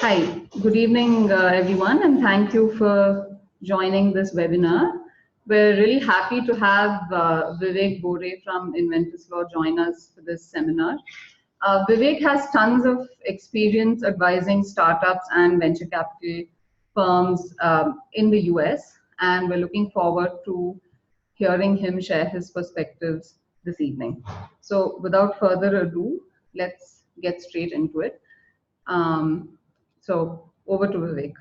Hi, good evening, everyone, and thank you for joining this webinar. We're really happy to have Vivek Bore from Inventors Law join us for this seminar. Vivek has tons of experience advising startups and venture capital firms in the US, and we're looking forward to hearing him share his perspectives this evening. So without further ado, let's get straight into it. So over to Vivek.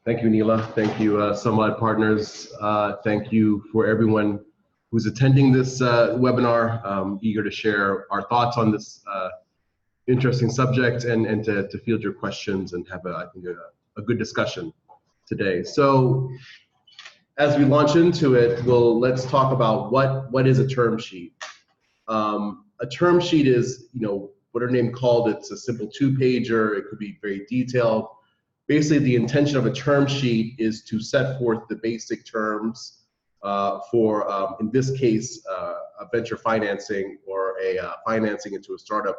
Thank you, Neela. Thank you, Samad Partners. Thank you for everyone who's attending this webinar. Eager to share our thoughts on this interesting subject and to field your questions and have, I think, a good discussion today. So as we launch into it, let's talk about what is a term sheet. A term sheet is, what our name called, it's a simple two-pager. It could be very detailed. Basically, the intention of a term sheet is to set forth the basic terms for, in this case, a venture financing or a financing into a startup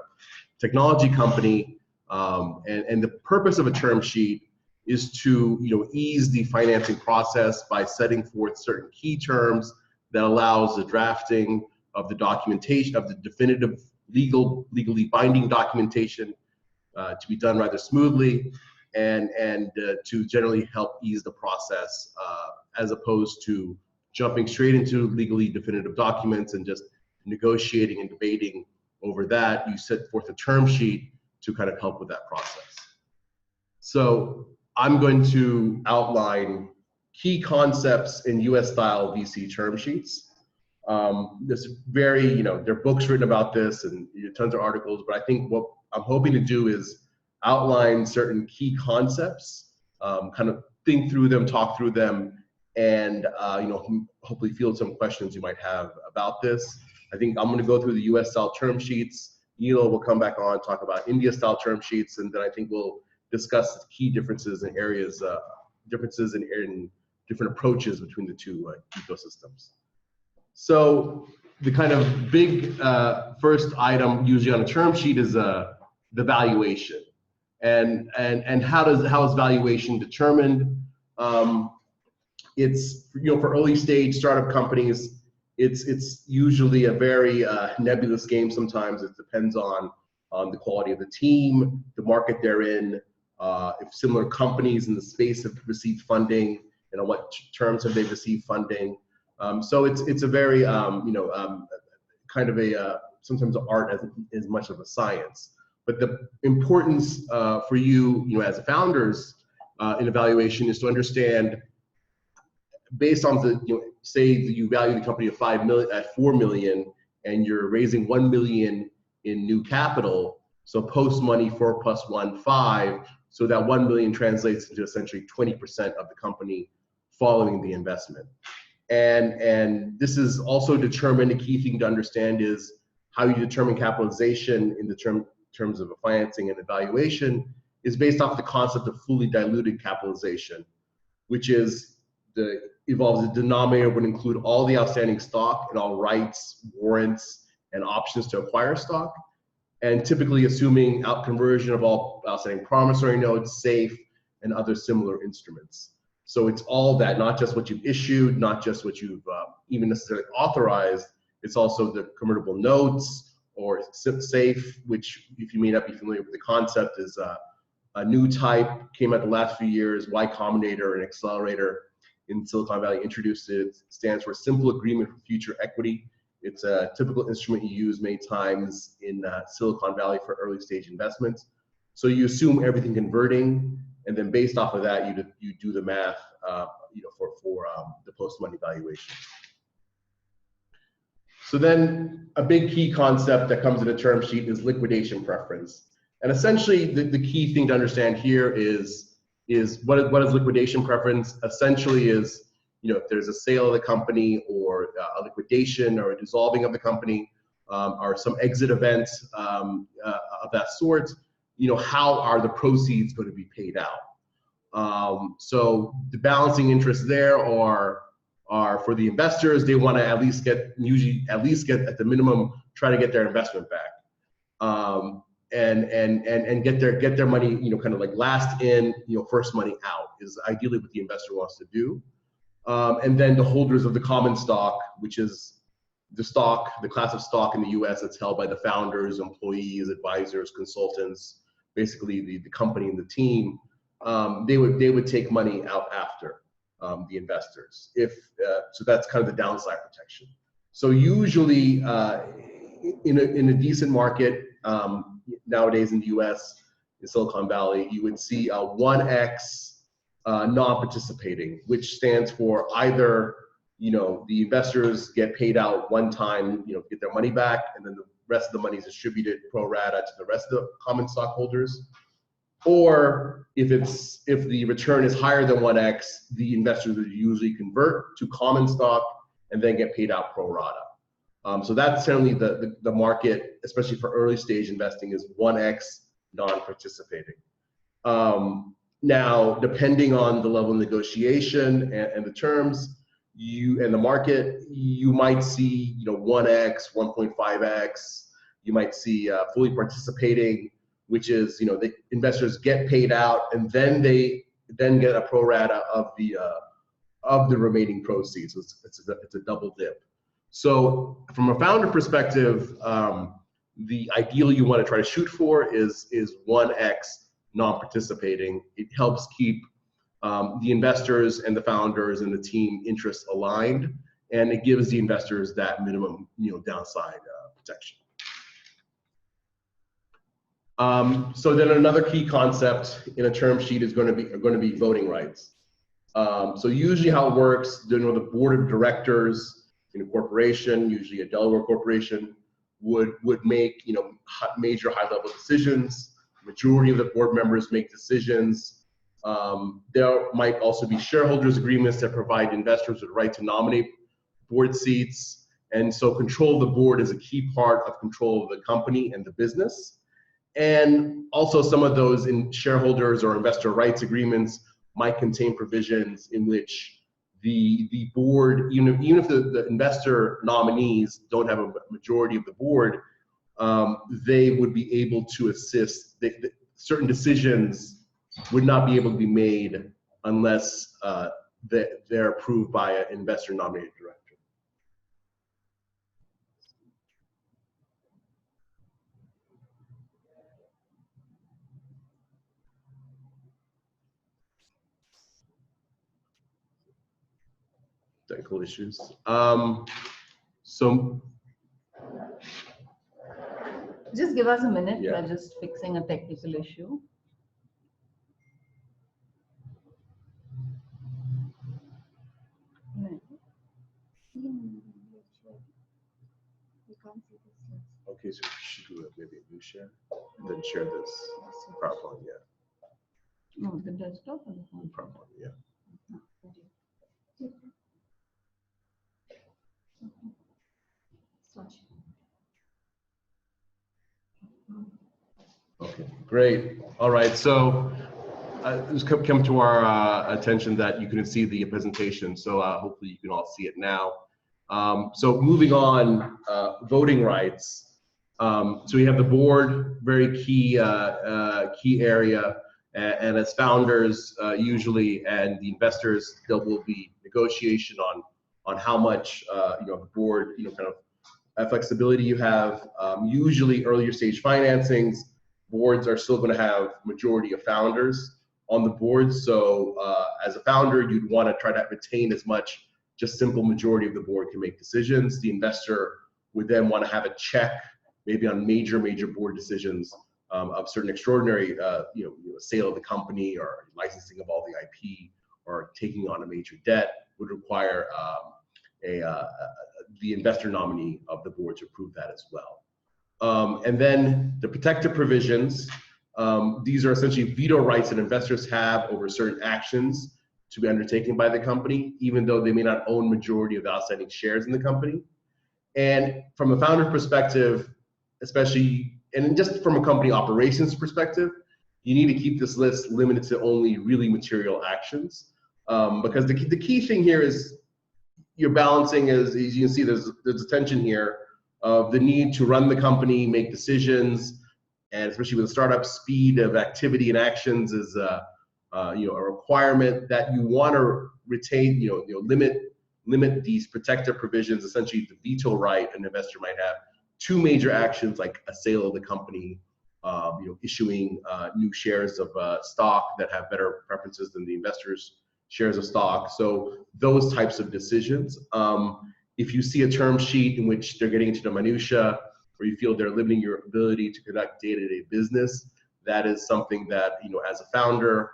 technology company. And the purpose of a term sheet is to ease the financing process by setting forth certain key terms that allows the drafting of the documentation, of the definitive legally binding documentation to be done rather smoothly, and to generally help ease the process as opposed to jumping straight into legally definitive documents and just negotiating and debating over that. You set forth a term sheet to kind of help with that process. So I'm going to outline key concepts in US style VC term sheets. There's very, there are books written about this and tons of articles, but I think what I'm hoping to do is outline certain key concepts, kind of think through them, talk through them, and hopefully field some questions you might have about this. I think I'm going to go through the US style term sheets. Neela will come back on, talk about India style term sheets, and then I think we'll discuss key differences in areas, differences in different approaches between the two ecosystems. So the kind of big first item usually on a term sheet is the valuation, and how is valuation determined? It's for early stage startup companies, it's usually a very nebulous game. Sometimes it depends on the quality of the team, the market they're in, if similar companies in the space have received funding, what terms have they received funding. So it's a very kind of a sometimes an art as much of a science. But the importance for you, as founders in evaluation is to understand, based on the say that you value the company at $4 million and you're raising $1 million in new capital. So post money 4 + 1 5. So that $1 million translates into essentially 20% of the company following the investment. And this is also determined. A key thing to understand is how you determine capitalization in the terms of a financing and evaluation is based off the concept of fully diluted capitalization, which involves a denominator would include all the outstanding stock and all rights, warrants, and options to acquire stock, and typically assuming conversion of all outstanding promissory notes, SAFE, and other similar instruments. So it's all that, not just what you've issued, not just what you've even necessarily authorized. It's also the convertible notes or SAFE, which, if you may not be familiar with the concept, is a new type, came out the last few years. Y Combinator, an accelerator in Silicon Valley, introduced it. Stands for Simple Agreement for Future Equity. It's a typical instrument you use many times in Silicon Valley for early stage investments. So you assume everything converting, and then based off of that, you do the math, for the post-money valuation. So then a big key concept that comes in a term sheet is liquidation preference. And essentially, the key thing to understand here is what is liquidation preference? Essentially is, if there's a sale of the company or a liquidation or a dissolving of the company, or some exit event of that sort, how are the proceeds going to be paid out? So the balancing interests there are for the investors. They want to at least get at the minimum, try to get their investment back. and get their money, kind of like last in, first money out is ideally what the investor wants to do. And then the holders of the common stock, which is the class of stock in the US that's held by the founders, employees, advisors, consultants, basically the company and the team, they would take money out after the investors. So that's kind of the downside protection. So usually in a decent market, nowadays in the US, in Silicon Valley, you would see a 1x non-participating, which stands for either, the investors get paid out one time, get their money back, and then the rest of the money is distributed pro rata to the rest of the common stockholders. Or if the return is higher than 1x, the investors would usually convert to common stock and then get paid out pro rata. So that's certainly the market, especially for early stage investing, is 1x non-participating. Now, depending on the level of negotiation and the terms, and the market, you might see 1x, 1.5x. You might see fully participating, which is the investors get paid out and then they get a pro rata of the remaining proceeds. It's a double dip. So from a founder perspective, the ideal you want to try to shoot for is 1x non-participating. It helps keep the investors and the founders and the team interests aligned, and it gives the investors that minimum downside protection. So then another key concept in a term sheet is going to be voting rights. So usually how it works, the board of directors in a corporation, usually a Delaware corporation, would make major high-level decisions. Majority of the board members make decisions. There might also be shareholders agreements that provide investors with the right to nominate board seats. And so control of the board is a key part of control of the company and the business. And also some of those in shareholders or investor rights agreements might contain provisions in which the board, even if the investor nominees don't have a majority of the board, they would be able to assist. Certain decisions would not be able to be made unless they're approved by an investor nominated director. Technical issues. So just give us a minute. Yeah. We're just fixing a technical issue. okay, so we should do maybe a new share and then share this PowerPoint. Yeah. No, the desktop or the phone? PowerPoint. Yeah. Okay, great. All right, so it's come to our attention that you couldn't see the presentation, so hopefully you can all see it now. So moving on, voting rights. So we have the board, very key area, and as founders usually, and the investors, there will be negotiation on how much the board kind of flexibility you have. Usually earlier stage financings, boards are still going to have majority of founders on the board. So as a founder, you'd want to try to retain as much, just simple majority of the board can make decisions. The investor would then want to have a check, maybe on major board decisions of certain extraordinary, sale of the company or licensing of all the IP or taking on a major debt would require the investor nominee of the board to approve that as well. And then the protective provisions, these are essentially veto rights that investors have over certain actions to be undertaken by the company, even though they may not own majority of the outstanding shares in the company. And from a founder perspective, especially, and just from a company operations perspective, you need to keep this list limited to only really material actions. Because the key thing here is you're balancing, as you can see, there's a tension here of the need to run the company, make decisions, and especially with a startup, speed of activity and actions is a requirement that you want to retain. Limit these protective provisions, essentially the veto right an investor might have to major actions like a sale of the company, issuing new shares of stock that have better preferences than the investors' shares of stock. So those types of decisions. If you see a term sheet in which they're getting into the minutia, or you feel they're limiting your ability to conduct day-to-day business, that is something that, as a founder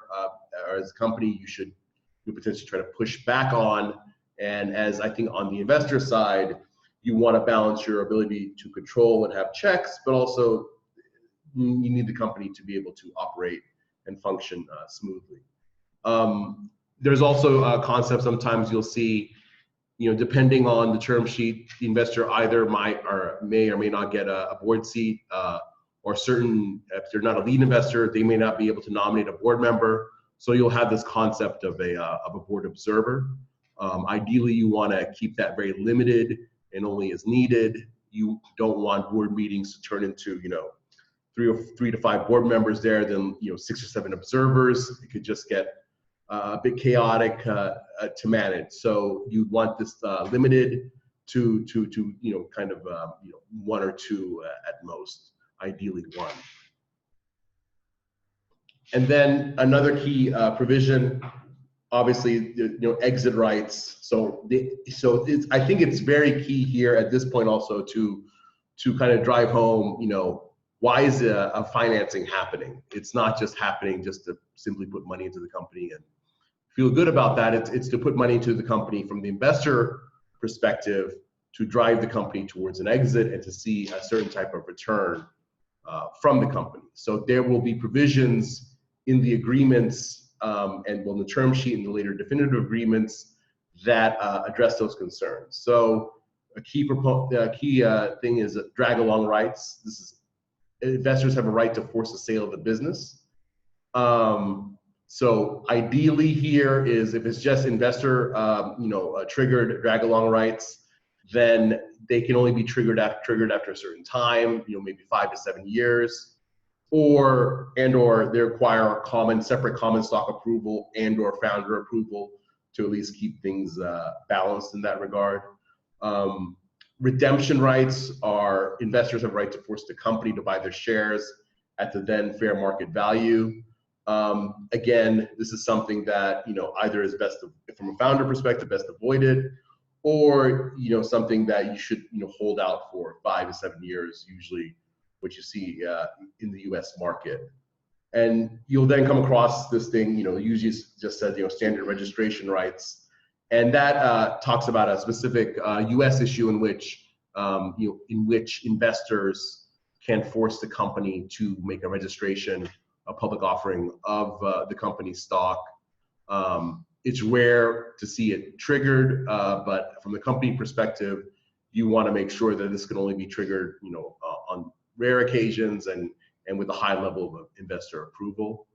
or as a company, you potentially try to push back on. And as I think on the investor side, you want to balance your ability to control and have checks, but also you need the company to be able to operate and function smoothly. There's also a concept sometimes you'll see, depending on the term sheet, the investor either might or may not get a board seat, or if they're not a lead investor, they may not be able to nominate a board member. So you'll have this concept of a board observer. Ideally, you want to keep that very limited and only as needed. You don't want board meetings to turn into, 3 to 5 board members there, then 6 or 7 observers. It could just get a bit chaotic to manage. So you want this limited to 1 or 2 at most, ideally 1. And then another key provision, obviously, exit rights. I think it's very key here at this point also to kind of drive home, why is a financing happening? It's not just happening just to simply put money into the company and feel good about that. It's to put money into the company from the investor perspective to drive the company towards an exit and to see a certain type of return from the company. So there will be provisions in the agreements and the term sheet and the later definitive agreements that address those concerns. So a key thing is drag along rights. Investors have a right to force a sale of the business. So ideally here is if it's just investor triggered drag along rights, then they can only be triggered after a certain time, maybe 5 to 7 years, or they require separate common stock approval and/or founder approval to at least keep things balanced in that regard. Redemption rights are investors have a right to force the company to buy their shares at the then fair market value. Again, this is something that either is best from a founder perspective, best avoided, or something that you should hold out for 5 to 7 years, usually what you see in the U.S. market. And you'll then come across this thing, usually just says standard registration rights. And that talks about a specific U.S. issue in which investors can force the company to make a registration, a public offering of the company's stock. It's rare to see it triggered, but from the company perspective, you want to make sure that this can only be triggered, on rare occasions and with a high level of investor approval.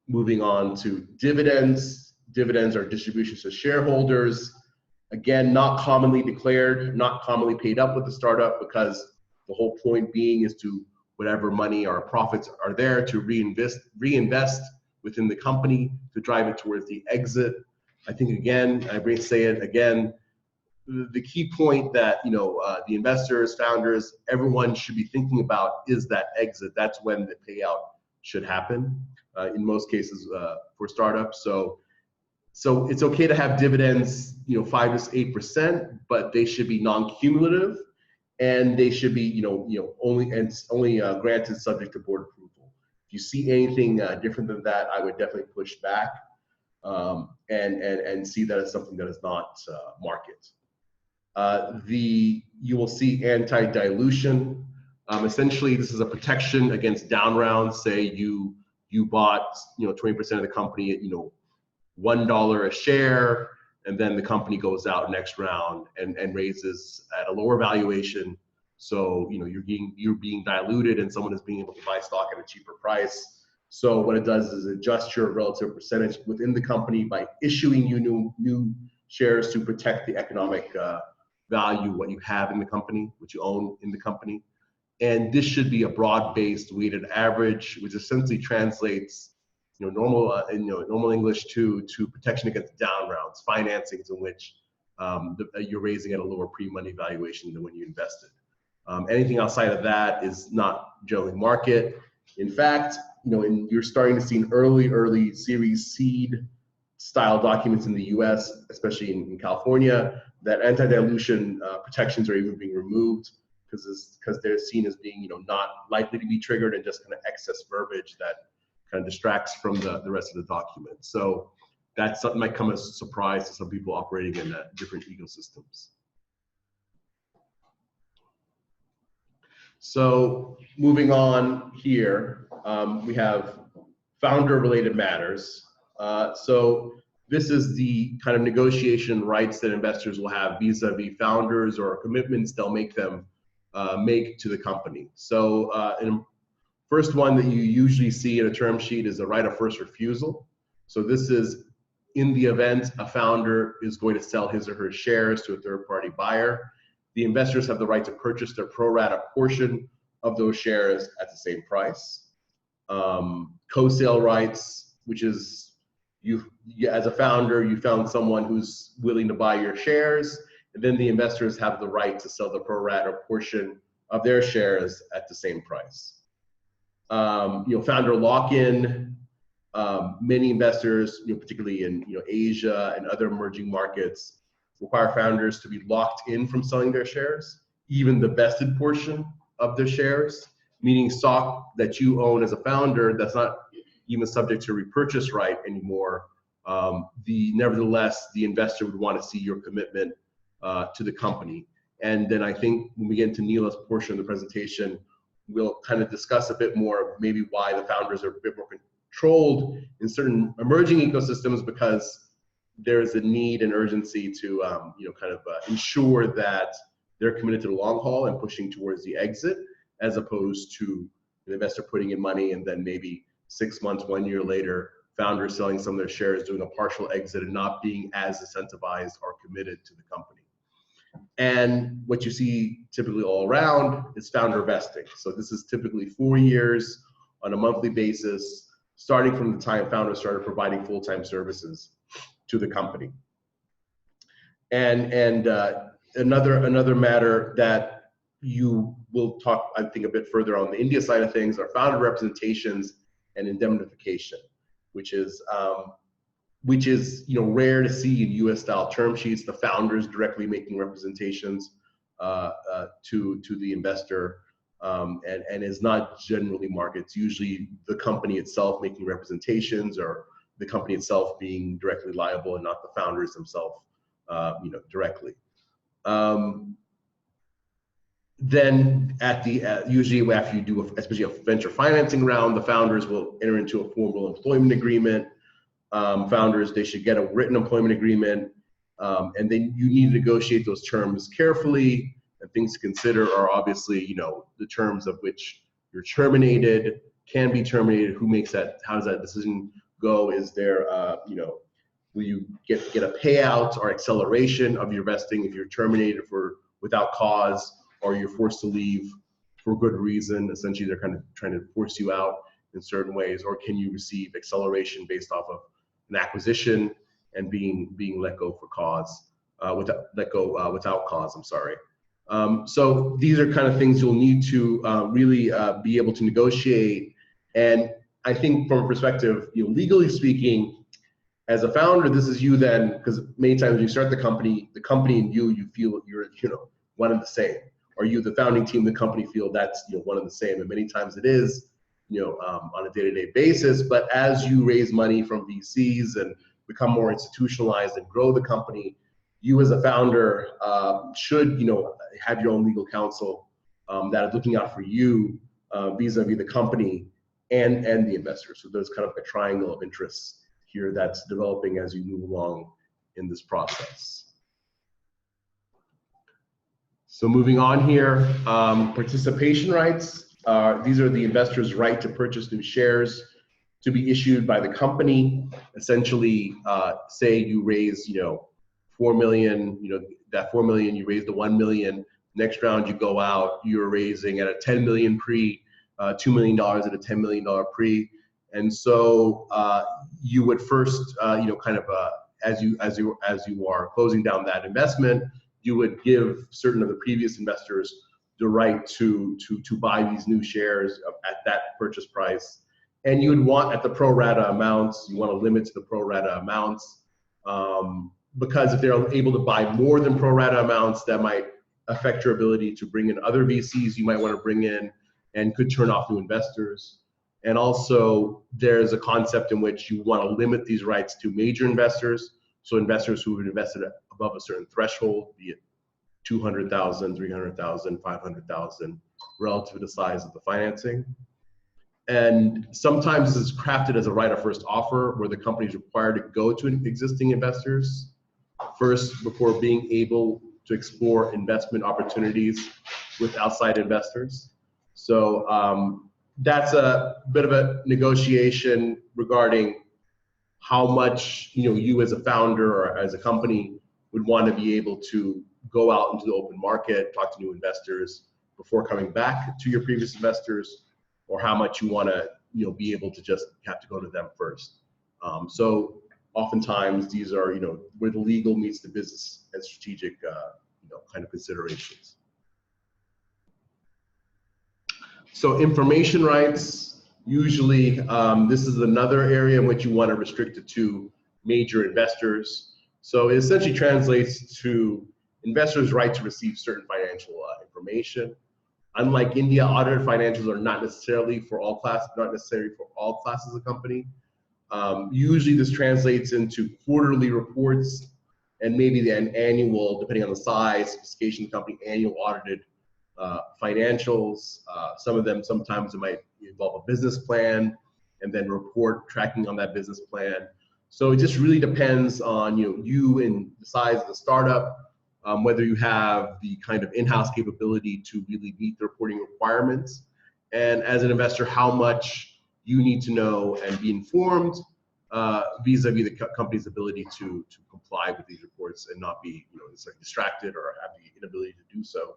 Moving on to dividends. Dividends are distributions to shareholders. Again, not commonly declared, not commonly paid up with the startup, because the whole point being is to whatever money or profits are there to reinvest within the company to drive it towards the exit. I think again, I say it again, the key point that the investors, founders, everyone should be thinking about is that exit. That's when the payout should happen in most cases for startups. So it's okay to have dividends, 5 to 8%, but they should be non-cumulative, and they should be only granted subject to board approval. If you see anything different than that, I would definitely push back and see that as something that is not market. You will see anti-dilution. Essentially, this is a protection against down rounds. Say you bought 20% of the company at $1 a share, and then the company goes out next round and raises at a lower valuation. So you're being diluted, and someone is being able to buy stock at a cheaper price. So what it does is adjust your relative percentage within the company by issuing you new shares to protect the economic value, what you have in the company, what you own in the company. And this should be a broad-based weighted average, which essentially translates, normal English to protection against down rounds, financings in which you're raising at a lower pre-money valuation than when you invested. Anything outside of that is not generally market. In fact, you're starting to see early Series seed style documents in the U.S., especially in California, that anti-dilution protections are even being removed because they're seen as being not likely to be triggered and just kind of excess verbiage that kind of distracts from the rest of the document. So that's something that might come as a surprise to some people operating in different ecosystems. So moving on here, we have founder-related matters. So this is the kind of negotiation rights that investors will have vis-a-vis founders or commitments they'll make them make to the company. So first one that you usually see in a term sheet is a right of first refusal. So this is in the event a founder is going to sell his or her shares to a third-party buyer, the investors have the right to purchase their pro rata portion of those shares at the same price. Co-sale rights, which is you as a founder, you found someone who's willing to buy your shares, and then the investors have the right to sell the pro rata portion of their shares at the same price. Founder lock-in. Many investors, particularly in Asia and other emerging markets, require founders to be locked in from selling their shares, even the vested portion of their shares, meaning stock that you own as a founder that's not even subject to repurchase right anymore. Nevertheless, the investor would want to see your commitment to the company. And then I think when we get into Neela's portion of the presentation, we'll kind of discuss a bit more maybe why the founders are a bit more controlled in certain emerging ecosystems, because there is a need and urgency to ensure that they're committed to the long haul and pushing towards the exit, as opposed to an investor putting in money and then maybe 6 months, 1 year later, founders selling some of their shares, doing a partial exit and not being as incentivized or committed to the company. And what you see typically all around is founder vesting. So this is typically 4 years on a monthly basis, starting from the time founders started providing full-time services to the company. And another matter that you will talk, I think, a bit further on the India side of things are founder representations and indemnification, which is rare to see in U.S. style term sheets. The founders directly making representations to the investor, and is not generally market. It's usually the company itself making representations, or the company itself being directly liable and not the founders themselves, directly. Then usually after you do, especially a venture financing round, the founders will enter into a formal employment agreement. Founders, they should get a written employment agreement, and then you need to negotiate those terms carefully. And things to consider are obviously, the terms of which you're terminated, can be terminated, who makes that, how does that decision go? Is there, will you get a payout or acceleration of your vesting if you're terminated without cause, or you're forced to leave for good reason? Essentially, they're kind of trying to force you out in certain ways, or can you receive acceleration based off of an acquisition and being let go for cause, without cause, I'm sorry. So these are kind of things you'll need to really be able to negotiate. And I think from a perspective, legally speaking, as a founder, this is you then, because many times when you start the company and you feel you're, one and the same, or you, the founding team, the company feel that's, one and the same. And many times it is, on a day-to-day basis. But as you raise money from VCs and become more institutionalized and grow the company, you as a founder should, have your own legal counsel that is looking out for you vis-a-vis the company and the investors. So there's kind of a triangle of interests here that's developing as you move along in this process. So moving on here, participation rights. These are the investor's right to purchase new shares to be issued by the company. Essentially, say you raise, 4 million, that 4 million, you raise the 1 million, Next round you go out, you're raising at a 10 million pre, $2 million at a $10 million pre. And so you would first, as you are closing down that investment, you would give certain of the previous investors the right to buy these new shares at that purchase price. And you would want at the pro rata amounts, you want to limit to the pro rata amounts, because if they're able to buy more than pro rata amounts, that might affect your ability to bring in other VCs you might want to bring in and could turn off new investors. And also there's a concept in which you want to limit these rights to major investors. So investors who have invested above a certain threshold, be it 200,000, 300,000, 500,000, relative to the size of the financing. And sometimes it's crafted as a right of first offer where the company is required to go to existing investors first before being able to explore investment opportunities with outside investors. So that's a bit of a negotiation regarding how much you as a founder or as a company would want to be able to go out into the open market, talk to new investors before coming back to your previous investors, or how much you want to be able to just have to go to them first. So oftentimes these are where the legal meets the business and strategic kind of considerations. So information rights, usually this is another area in which you want to restrict it to major investors. So it essentially translates to investors' right to receive certain financial information. Unlike India, audited financials are not necessarily for all classes of company. Usually this translates into quarterly reports and maybe an annual, depending on the size, sophistication of the company, annual audited financials. Some of them, sometimes it might involve a business plan and then report tracking on that business plan. So it just really depends on you and the size of the startup, whether you have the kind of in-house capability to really meet the reporting requirements, and as an investor, how much you need to know and be informed vis-a-vis the company's ability to comply with these reports and not be distracted or have the inability to do so.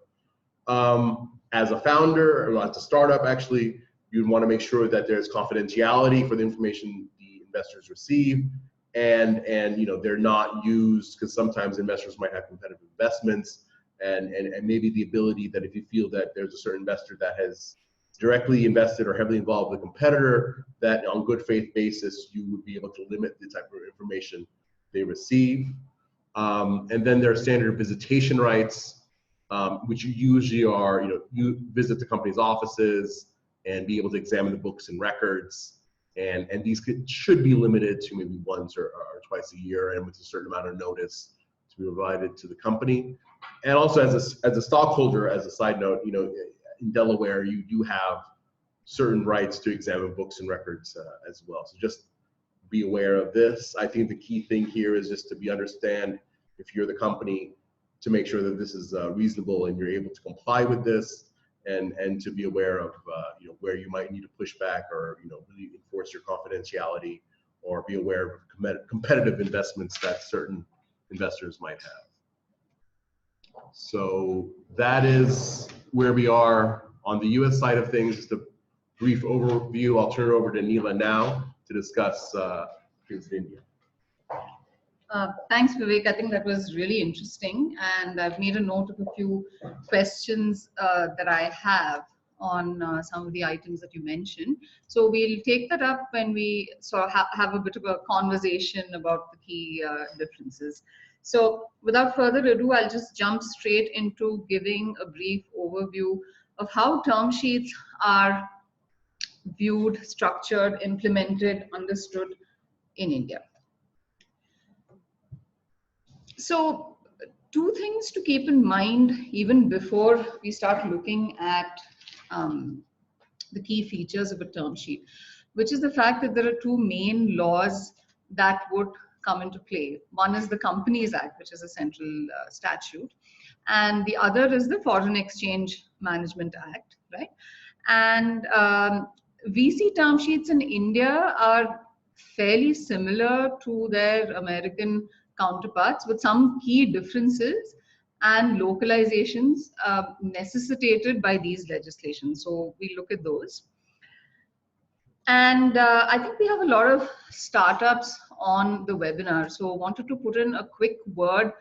As a founder or as a startup, actually, you'd want to make sure that there's confidentiality for the information the investors receive, and they're not used, because sometimes investors might have competitive investments, and maybe the ability that if you feel that there's a certain investor that has directly invested or heavily involved with a competitor, that on good faith basis you would be able to limit the type of information they receive. And then there are standard visitation rights, which usually are, you visit the company's offices and be able to examine the books and records. And these should be limited to maybe once or twice a year, and with a certain amount of notice to be provided to the company. And also as a stockholder, as a side note, in Delaware, you do have certain rights to examine books and records as well. So just be aware of this. I think the key thing here is just to understand, if you're the company, to make sure that this is reasonable and you're able to comply with this, and to be aware of where you might need to push back or really enforce your confidentiality, or be aware of competitive investments that certain investors might have. So that is where we are on the US side of things. Just a brief overview. I'll turn it over to Neela now to discuss things in India. Thanks, Vivek. I think that was really interesting, and I've made a note of a few questions that I have on some of the items that you mentioned. So we'll take that up when we sort of have a bit of a conversation about the key differences. So without further ado, I'll just jump straight into giving a brief overview of how term sheets are viewed, structured, implemented, understood in India. So two things to keep in mind even before we start looking at the key features of a term sheet, which is the fact that there are two main laws that would come into play. One is the Companies Act, which is a central statute, and the other is the Foreign Exchange Management Act, right? And VC term sheets in India are fairly similar to their American counterparts, with some key differences. and localizations necessitated by these legislations. So we look at those. And I think we have a lot of startups on the webinar. So wanted to put in a quick word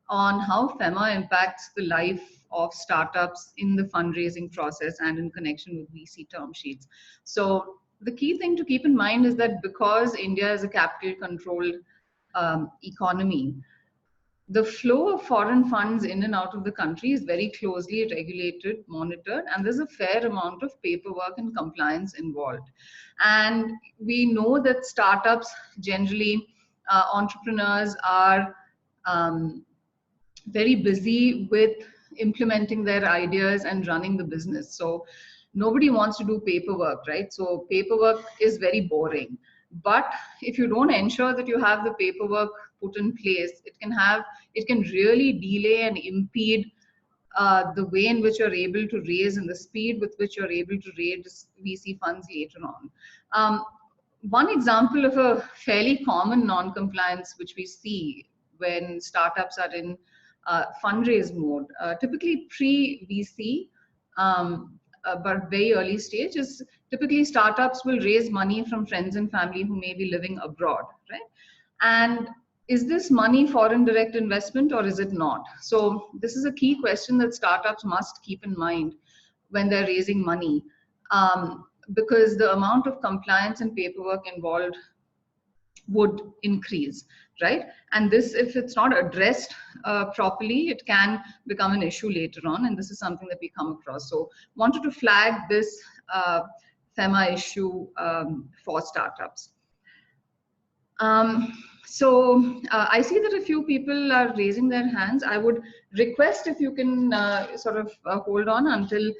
on how FEMA impacts the life of startups in the fundraising process and in connection with VC term sheets. So the key thing to keep in mind is that because India is a capital controlled economy, the flow of foreign funds in and out of the country is very closely regulated, monitored, and there's a fair amount of paperwork and compliance involved. And we know that startups, generally, entrepreneurs are very busy with implementing their ideas and running the business. So nobody wants to do paperwork, right? So paperwork is very boring. But if you don't ensure that you have the paperwork put in place, it can really delay and impede the way in which you're able to raise and the speed with which you're able to raise VC funds later on. One example of a fairly common non-compliance which we see when startups are in fundraise mode, typically pre-VC, but very early stage, is typically startups will raise money from friends and family who may be living abroad, right? And is this money foreign direct investment or is it not? So this is a key question that startups must keep in mind when they're raising money, because the amount of compliance and paperwork involved would increase, right? And this, if it's not addressed properly, it can become an issue later on, and this is something that we come across. So wanted to flag this FEMA issue for startups. I see that a few people are raising their hands. I would request if you can hold on until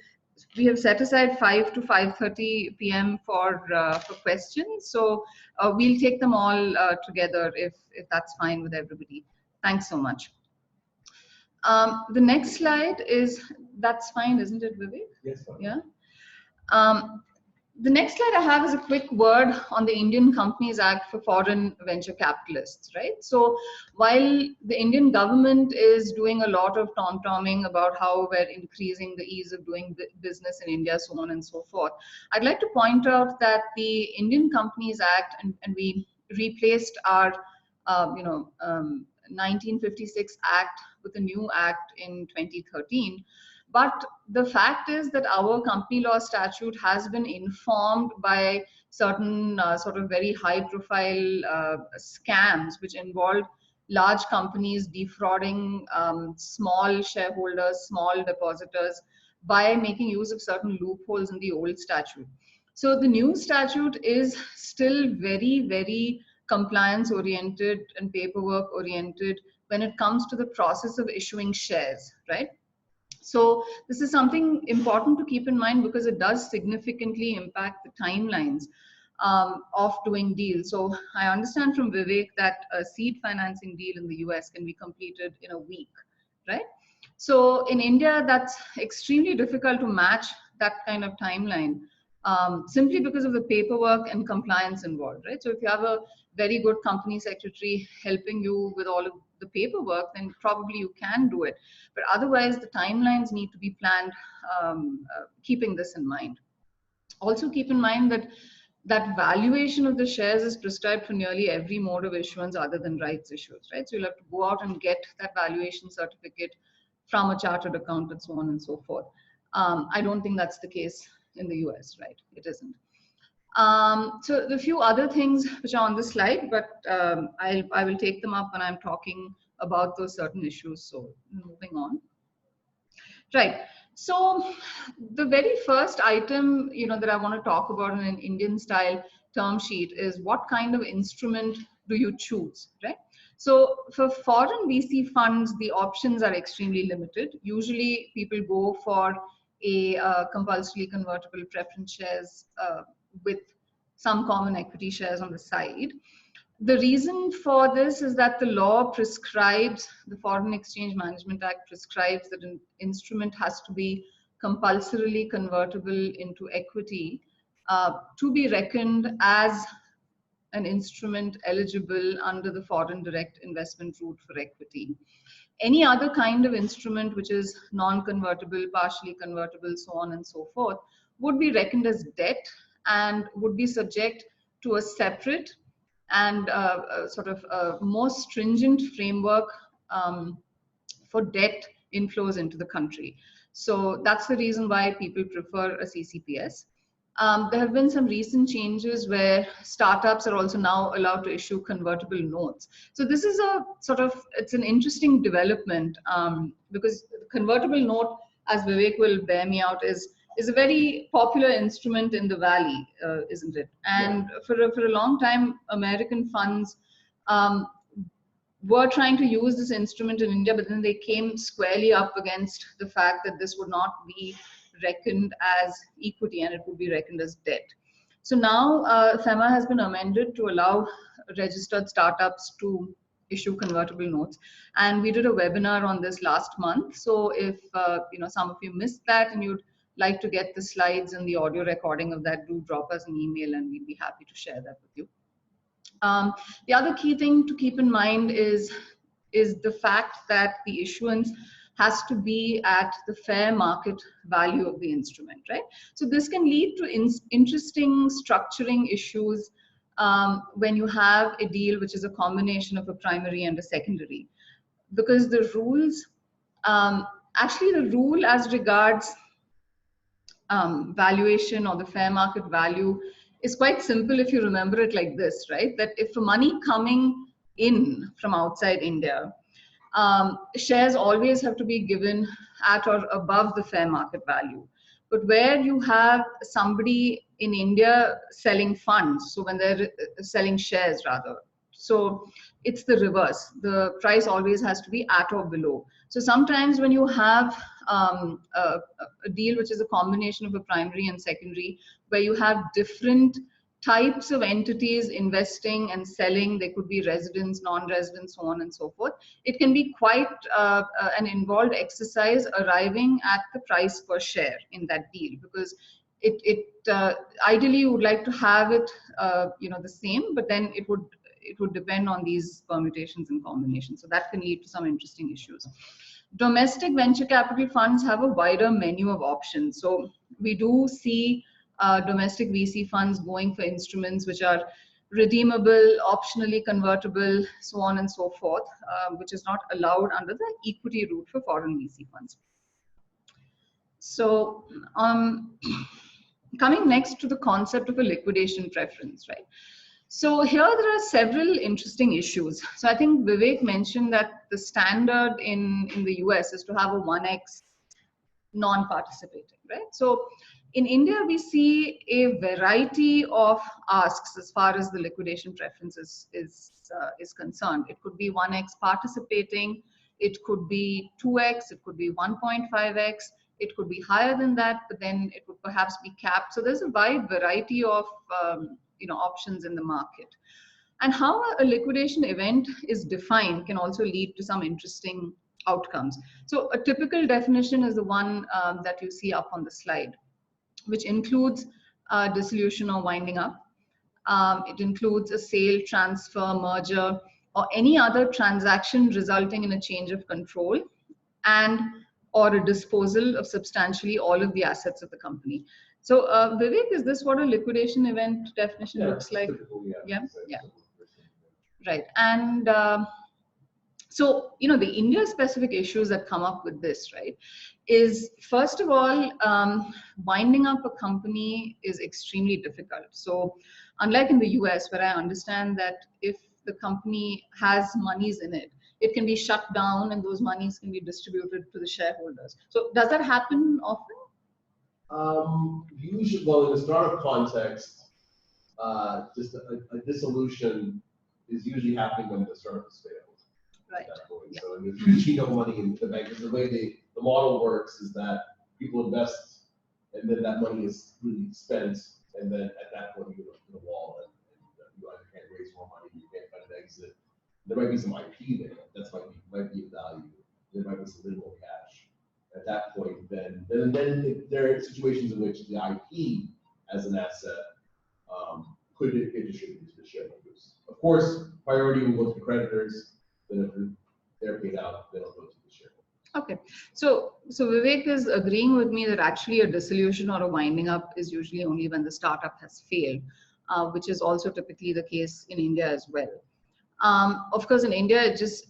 we have set aside 5 to 5:30 p.m. for questions. So we'll take them all together if that's fine with everybody. Thanks so much. The next slide is, that's fine, isn't it, Vivek? Yes, fine. Yeah. The next slide I have is a quick word on the Indian Companies Act for foreign venture capitalists, right? So while the Indian government is doing a lot of tom-tomming about how we're increasing the ease of doing business in India, so on and so forth, I'd like to point out that the Indian Companies Act, and we replaced our 1956 Act with a new act in 2013. But the fact is that our company law statute has been informed by certain sort of very high profile scams which involved large companies defrauding small shareholders, small depositors, by making use of certain loopholes in the old statute. So the new statute is still very, very compliance oriented and paperwork oriented when it comes to the process of issuing shares, right? So this is something important to keep in mind because it does significantly impact the timelines of doing deals. So I understand from Vivek that a seed financing deal in the US can be completed in a week, right? So in India, that's extremely difficult to match that kind of timeline, simply because of the paperwork and compliance involved, right? So if you have a very good company secretary helping you with all of the paperwork, then probably you can do it. But otherwise, the timelines need to be planned, keeping this in mind. Also keep in mind that valuation of the shares is prescribed for nearly every mode of issuance other than rights issues, right? So you'll have to go out and get that valuation certificate from a chartered accountant, so on and so forth. I don't think that's the case in the US, right? It isn't. So the few other things which are on the slide, but I will take them up when I'm talking about those certain issues. So moving on. Right. So the very first item, that I want to talk about in an Indian style term sheet is what kind of instrument do you choose, right? So for foreign VC funds, the options are extremely limited. Usually people go for a compulsorily convertible preference shares with some common equity shares on the side. The reason for this is that the law prescribes, the Foreign Exchange Management Act prescribes that an instrument has to be compulsorily convertible into equity to be reckoned as an instrument eligible under the foreign direct investment route for equity. Any other kind of instrument which is non-convertible, partially convertible, so on and so forth, would be reckoned as debt and would be subject to a separate and sort of a more stringent framework for debt inflows into the country. So that's the reason why people prefer a CCPS. There have been some recent changes where startups are also now allowed to issue convertible notes. So this is a sort of, it's an interesting development because the convertible note, as Vivek will bear me out, is a very popular instrument in the Valley, isn't it? And for a long time, American funds were trying to use this instrument in India, but then they came squarely up against the fact that this would not be reckoned as equity and it would be reckoned as debt. So now FEMA has been amended to allow registered startups to issue convertible notes, and we did a webinar on this last month. So if some of you missed that and you'd like to get the slides and the audio recording of that, do drop us an email and we'd be happy to share that with you. The other key thing to keep in mind is the fact that the issuance has to be at the fair market value of the instrument, right? So this can lead to interesting structuring issues when you have a deal which is a combination of a primary and a secondary, because the rules, actually the rule as regards valuation or the fair market value is quite simple if you remember it like this, right? That if the money coming in from outside India, shares always have to be given at or above the fair market value. But where you have somebody in India selling funds, so when they're selling shares rather, so it's the reverse. The price always has to be at or below. So sometimes when you have a deal which is a combination of a primary and secondary, where you have different types of entities investing and selling, they could be residents, non-residents, so on and so forth. It can be quite an involved exercise arriving at the price per share in that deal, because it ideally you would like to have it the same, but then it would depend on these permutations and combinations. So that can lead to some interesting issues. Domestic venture capital funds have a wider menu of options. So we do see domestic VC funds going for instruments which are redeemable, optionally convertible, so on and so forth, which is not allowed under the equity route for foreign VC funds. So coming next to the concept of a liquidation preference, right? So here there are several interesting issues. So I think Vivek mentioned that the standard in the US is to have a 1x non-participating, right? So in India, we see a variety of asks as far as the liquidation preference is concerned. It could be 1x participating, it could be 2x, it could be 1.5x, it could be higher than that, but then it would perhaps be capped. So there's a wide variety of options in the market. And how a liquidation event is defined can also lead to some interesting outcomes. So a typical definition is the one that you see up on the slide, which includes dissolution or winding up. It includes a sale, transfer, merger, or any other transaction resulting in a change of control and or a disposal of substantially all of the assets of the company. So Vivek, is this what a liquidation event definition looks like? Yeah. Right. And so, the India specific issues that come up with this, right, is first of all, winding up a company is extremely difficult. So unlike in the US, where I understand that if the company has monies in it, it can be shut down and those monies can be distributed to the shareholders. So does that happen often? Usually, well, in the startup context, just a dissolution is usually happening when the startup is failed. Right. Yeah. So there's usually no money in the bank. Because the way the model works is that people invest, and then that money is really spent, and then at that point you go to the wall, and you either can't raise more money, you can't find an exit. There might be some IP there. That's might be of value. There might be some minimal cash. At that point, then there are situations in which the IP as an asset could it get distributed to the shareholders. Of course, priority will go to creditors, then if they're paid out, then it'll go to the shareholders. Okay, so Vivek is agreeing with me that actually a dissolution or a winding up is usually only when the startup has failed, which is also typically the case in India as well. Of course, in India,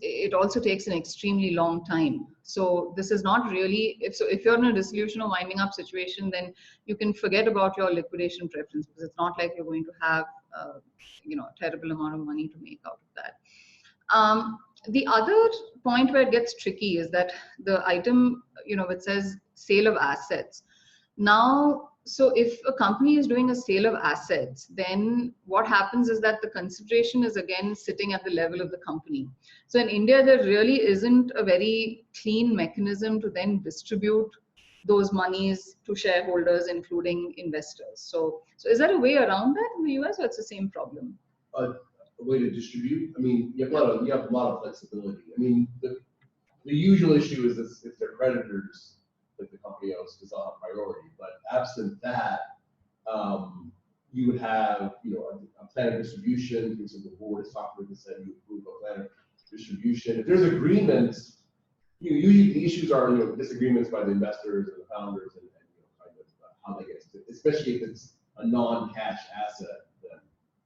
it also takes an extremely long time. So this is not really, if you're in a dissolution or winding up situation, then you can forget about your liquidation preference, because it's not like you're going to have a terrible amount of money to make out of that. The other point where it gets tricky is that the item, which says sale of assets. Now, so if a company is doing a sale of assets, then what happens is that the consideration is again sitting at the level of the company. So in India, there really isn't a very clean mechanism to then distribute those monies to shareholders, including investors. So is there a way around that in the US, or it's the same problem? A way to distribute? I mean, you have a lot of flexibility. I mean, the usual issue is if they're creditors, like the company owns, because they'll have priority. But absent that, you would have, a plan of distribution. Because the board is talking with said you approve a plan of distribution. If there's agreements, usually the issues are, disagreements by the investors or the founders, and kind of how they get it. Especially if it's a non-cash asset, then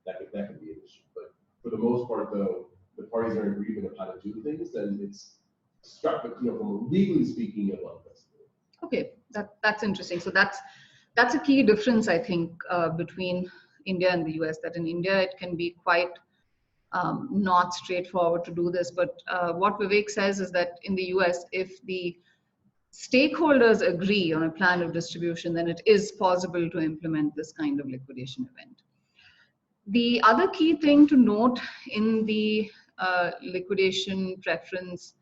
that could be an issue. But for the most part, though, the parties are in agreement of how to do things, then it's struck. But from legally speaking, a lot of this. Okay, that's interesting. So that's a key difference, I think, between India and the US. That in India it can be quite not straightforward to do this. But what Vivek says is that in the US, if the stakeholders agree on a plan of distribution, then it is possible to implement this kind of liquidation event. The other key thing to note in the liquidation preference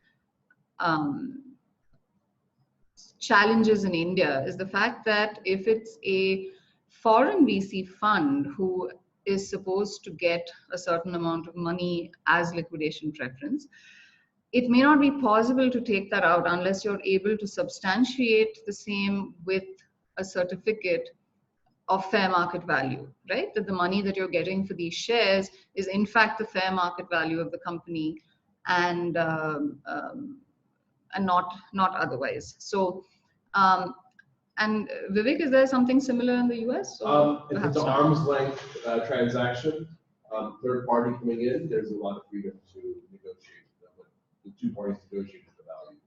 challenges in India is the fact that if it's a foreign VC fund who is supposed to get a certain amount of money as liquidation preference, it may not be possible to take that out unless you're able to substantiate the same with a certificate of fair market value, right? That the money that you're getting for these shares is in fact the fair market value of the company, and not otherwise. So, and Vivek, is there something similar in the US? If it's an arm's length transaction, third party coming in, there's a lot of freedom to negotiate with the two parties negotiate the value.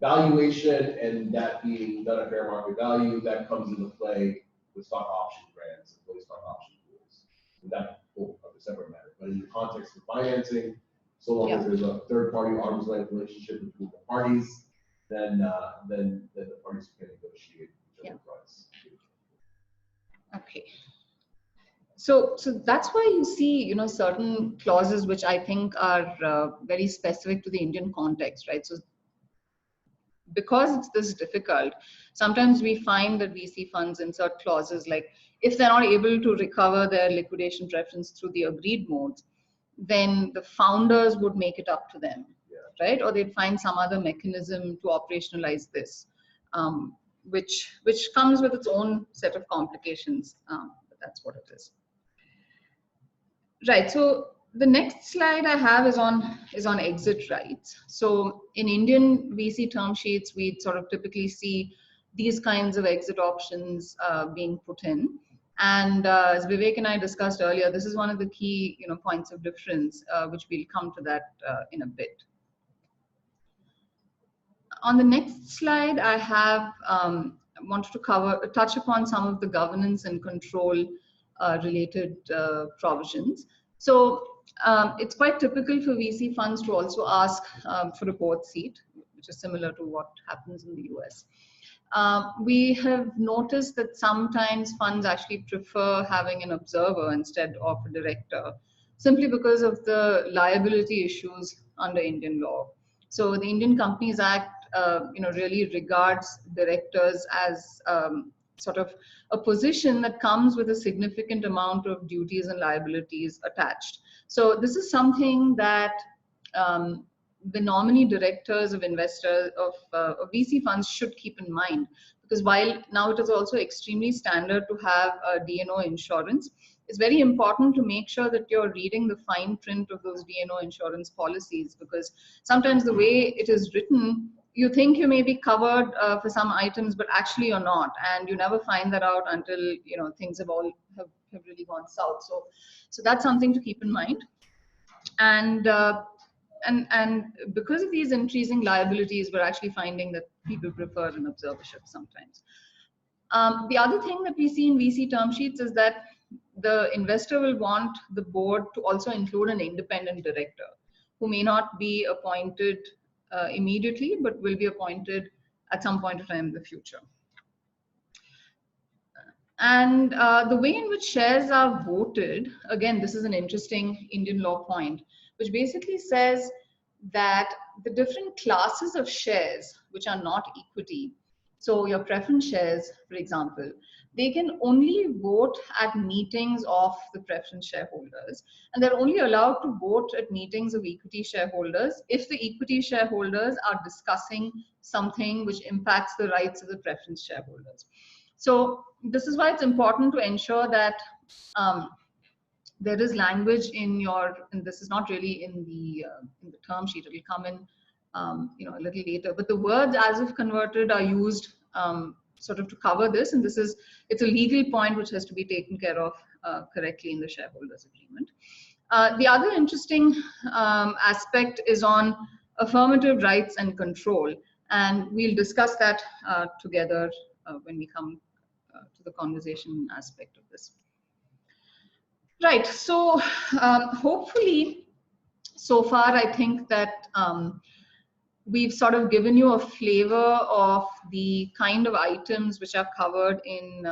Valuation and that being done at fair market value, that comes into play with stock option grants, employee stock option pools. And that will have a separate matter. But in the context of financing, so long as there's a third party arm's length relationship between the parties, then the parties can negotiate each other's price. Okay. So that's why you see, certain clauses which I think are very specific to the Indian context, right? So because it's this difficult, sometimes we find that VC funds insert clauses like if they're not able to recover their liquidation preference through the agreed modes, then the founders would make it up to them, right? Or they'd find some other mechanism to operationalize this, which comes with its own set of complications. But that's what it is. Right. So the next slide I have is on exit rights. So in Indian VC term sheets, we sort of typically see these kinds of exit options being put in. And as Vivek and I discussed earlier, this is one of the key points of difference, which we'll come to that in a bit. On the next slide, I have wanted to touch upon some of the governance and control related provisions. So it's quite typical for VC funds to also ask for a board seat, which is similar to what happens in the US. We have noticed that sometimes funds actually prefer having an observer instead of a director, simply because of the liability issues under Indian law. So the Indian Companies Act, really regards directors as sort of a position that comes with a significant amount of duties and liabilities attached. So this is something that the nominee directors of investors of VC funds should keep in mind, because while now it is also extremely standard to have a D&O insurance, it's very important to make sure that you're reading the fine print of those D&O insurance policies, because sometimes the way it is written, you think you may be covered for some items, but actually you're not, and you never find that out until things have really gone south. So that's something to keep in mind. And because of these increasing liabilities, we're actually finding that people prefer an observership sometimes. The other thing that we see in VC term sheets is that the investor will want the board to also include an independent director who may not be appointed immediately, but will be appointed at some point of time in the future. And the way in which shares are voted, again, this is an interesting Indian law point, which basically says that the different classes of shares which are not equity, so your preference shares, for example, they can only vote at meetings of the preference shareholders, and they're only allowed to vote at meetings of equity shareholders if the equity shareholders are discussing something which impacts the rights of the preference shareholders. So this is why it's important to ensure that there is language in your, and this is not really in the term sheet, it will come in a little later, but the words as if converted are used sort of to cover this, and it's a legal point which has to be taken care of correctly in the shareholders agreement. The other interesting aspect is on affirmative rights and control, and we'll discuss that together when we come to the conversation aspect of this. Right, so hopefully so far I think that we've sort of given you a flavor of the kind of items which are covered in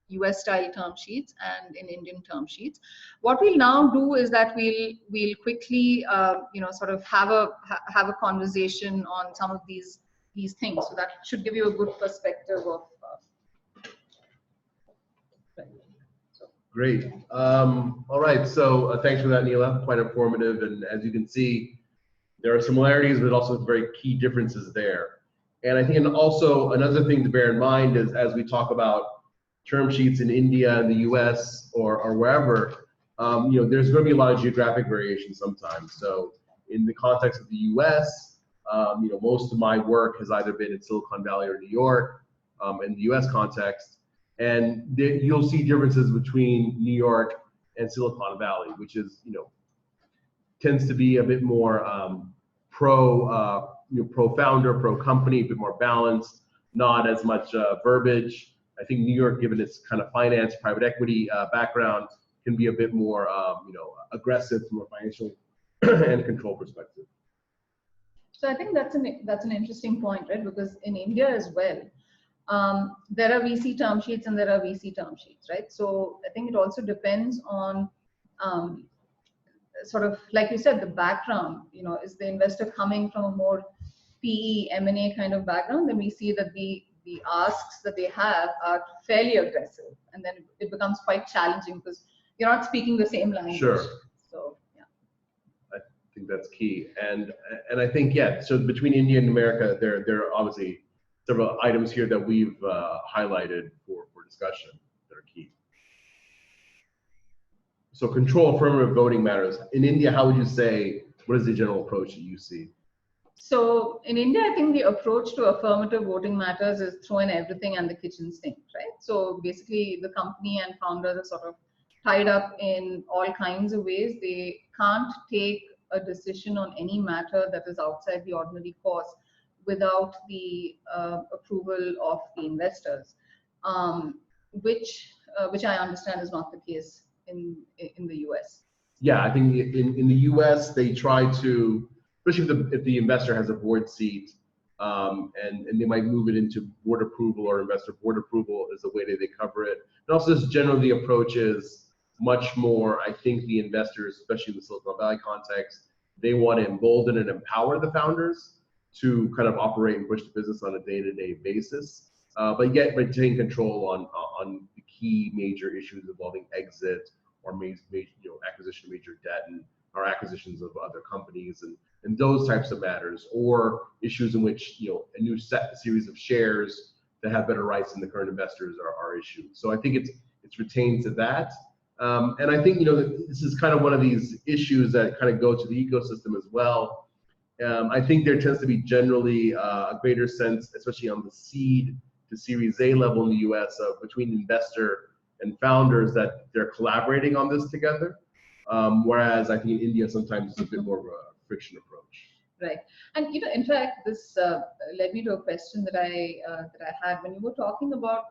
US style term sheets and in Indian term sheets. What we'll now do is that we'll quickly sort of have a conversation on some of these things, so that should give you a good perspective of Great. All right. So thanks for that, Neela. Quite informative. And as you can see, there are similarities, but also very key differences there. And I think also another thing to bear in mind is as we talk about term sheets in India, in the US, or wherever, there's going to be a lot of geographic variation sometimes. So in the context of the US, most of my work has either been in Silicon Valley or New York, in the US context. And you'll see differences between New York and Silicon Valley, which is, tends to be a bit more pro founder, pro company, a bit more balanced, not as much verbiage. I think New York, given its kind of finance, private equity background, can be a bit more, aggressive from a financial and control perspective. So I think that's an interesting point, right? Because in India as well, there are VC term sheets and there are VC term sheets, right? So I think it also depends on sort of, like you said, the background, is the investor coming from a more PE, M&A kind of background, then we see that the asks that they have are fairly aggressive, and then it becomes quite challenging because you're not speaking the same language. Sure. So, yeah. I think that's key. And I think, yeah, so between India and America, there are obviously several items here that we've highlighted for discussion that are key. So control affirmative voting matters. In India, how would you say, what is the general approach that you see? So in India, I think the approach to affirmative voting matters is throw in everything and the kitchen sink, right? So basically the company and founders are sort of tied up in all kinds of ways. They can't take a decision on any matter that is outside the ordinary course without the approval of the investors, which I understand is not the case in the US. Yeah, I think in the US they try to, especially if the investor has a board seat, and they might move it into board approval or investor board approval is the way that they cover it. And also, just generally, the approach is much more. I think the investors, especially in the Silicon Valley context, they want to embolden and empower the founders to kind of operate and push the business on a day-to-day basis, but yet retain control on the key major issues involving exit or acquisition of major debt or acquisitions of other companies and those types of matters, or issues in which a new series of shares that have better rights than the current investors are issued. So I think it's retained to that. And I think, this is kind of one of these issues that kind of go to the ecosystem as well. I think there tends to be generally a greater sense, especially on the seed to Series A level in the US, between investor and founders, that they're collaborating on this together. Whereas I think in India sometimes it's a bit more of a friction approach. Right, and in fact, this led me to a question that I had when you were talking about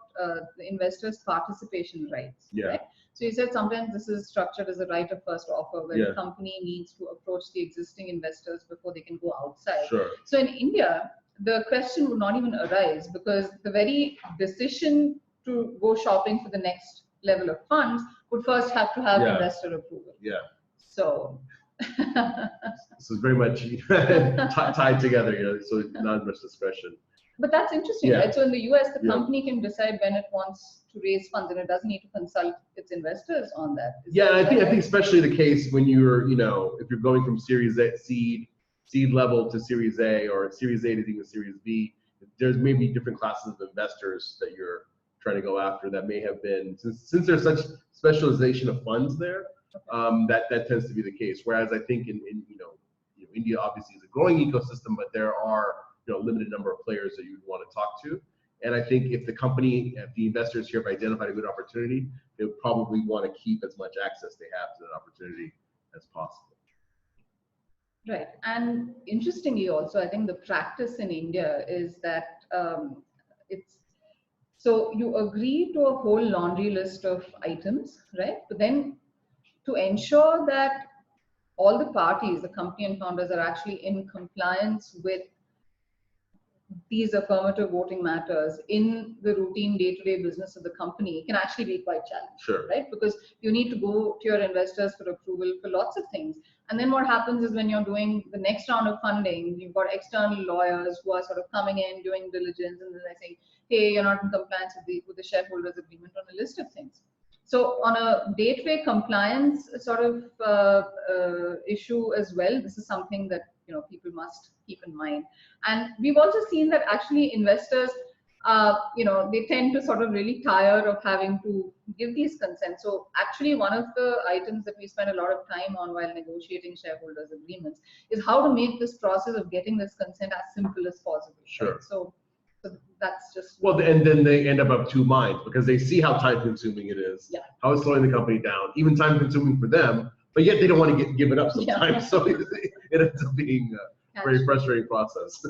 the investors' participation rights. Yeah. Right? So you said sometimes this is structured as a right of first offer, where the company needs to approach the existing investors before they can go outside. Sure. So in India, the question would not even arise, because the very decision to go shopping for the next level of funds would first have to have investor approval. Yeah. So. This is very much tied together, so not much discretion. But that's interesting, right? So in the US, the company can decide when it wants to raise funds, and it doesn't need to consult its investors on that. I think especially the case when you're, if you're going from Series A, seed level to Series A, or Series A to even Series B, there's maybe different classes of investors that you're trying to go after that may have been, since there's such specialization of funds there, that tends to be the case. Whereas I think in India obviously is a growing ecosystem, but there are a limited number of players that you'd want to talk to. And I think if the investors here have identified a good opportunity, they would probably want to keep as much access they have to that opportunity as possible. Right, and interestingly also, I think the practice in India is that so you agree to a whole laundry list of items, right? But then to ensure that all the parties, the company and founders, are actually in compliance with these affirmative voting matters in the routine day-to-day business of the company, can actually be quite challenging, right? Because you need to go to your investors for approval for lots of things. And then what happens is, when you're doing the next round of funding, you've got external lawyers who are sort of coming in, doing diligence, and then they're saying, hey, you're not in compliance with the shareholders agreement on a list of things. So on a day-to-day compliance sort of issue as well, this is something that people must keep in mind. And we've also seen that actually investors, they tend to sort of really tire of having to give these consents. So actually, one of the items that we spend a lot of time on while negotiating shareholders agreements is how to make this process of getting this consent as simple as possible. Sure. Right? So that's just and then they end up of two minds, because they see how time consuming it is, how it's slowing the company down, even time consuming for them, but yet they don't want to give it up sometimes. So it ends up being a very frustrating process.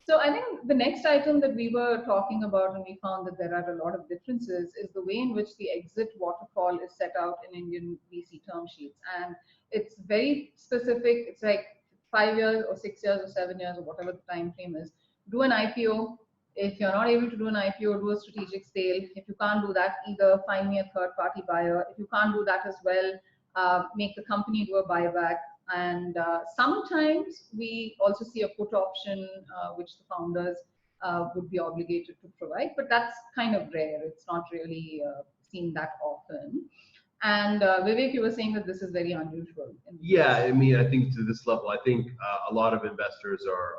So I think the next item that we were talking about, and we found that there are a lot of differences, is the way in which the exit waterfall is set out in Indian VC term sheets. And it's very specific. It's like 5 years or 6 years or 7 years or whatever the time frame is. Do an IPO. If you're not able to do an IPO, do a strategic sale. If you can't do that, either find me a third-party buyer. If you can't do that as well, make the company do a buyback. And sometimes we also see a put option, which the founders would be obligated to provide, but that's kind of rare. It's not really seen that often. And Vivek, you were saying that this is very unusual. I mean, I think to this level, I think a lot of investors are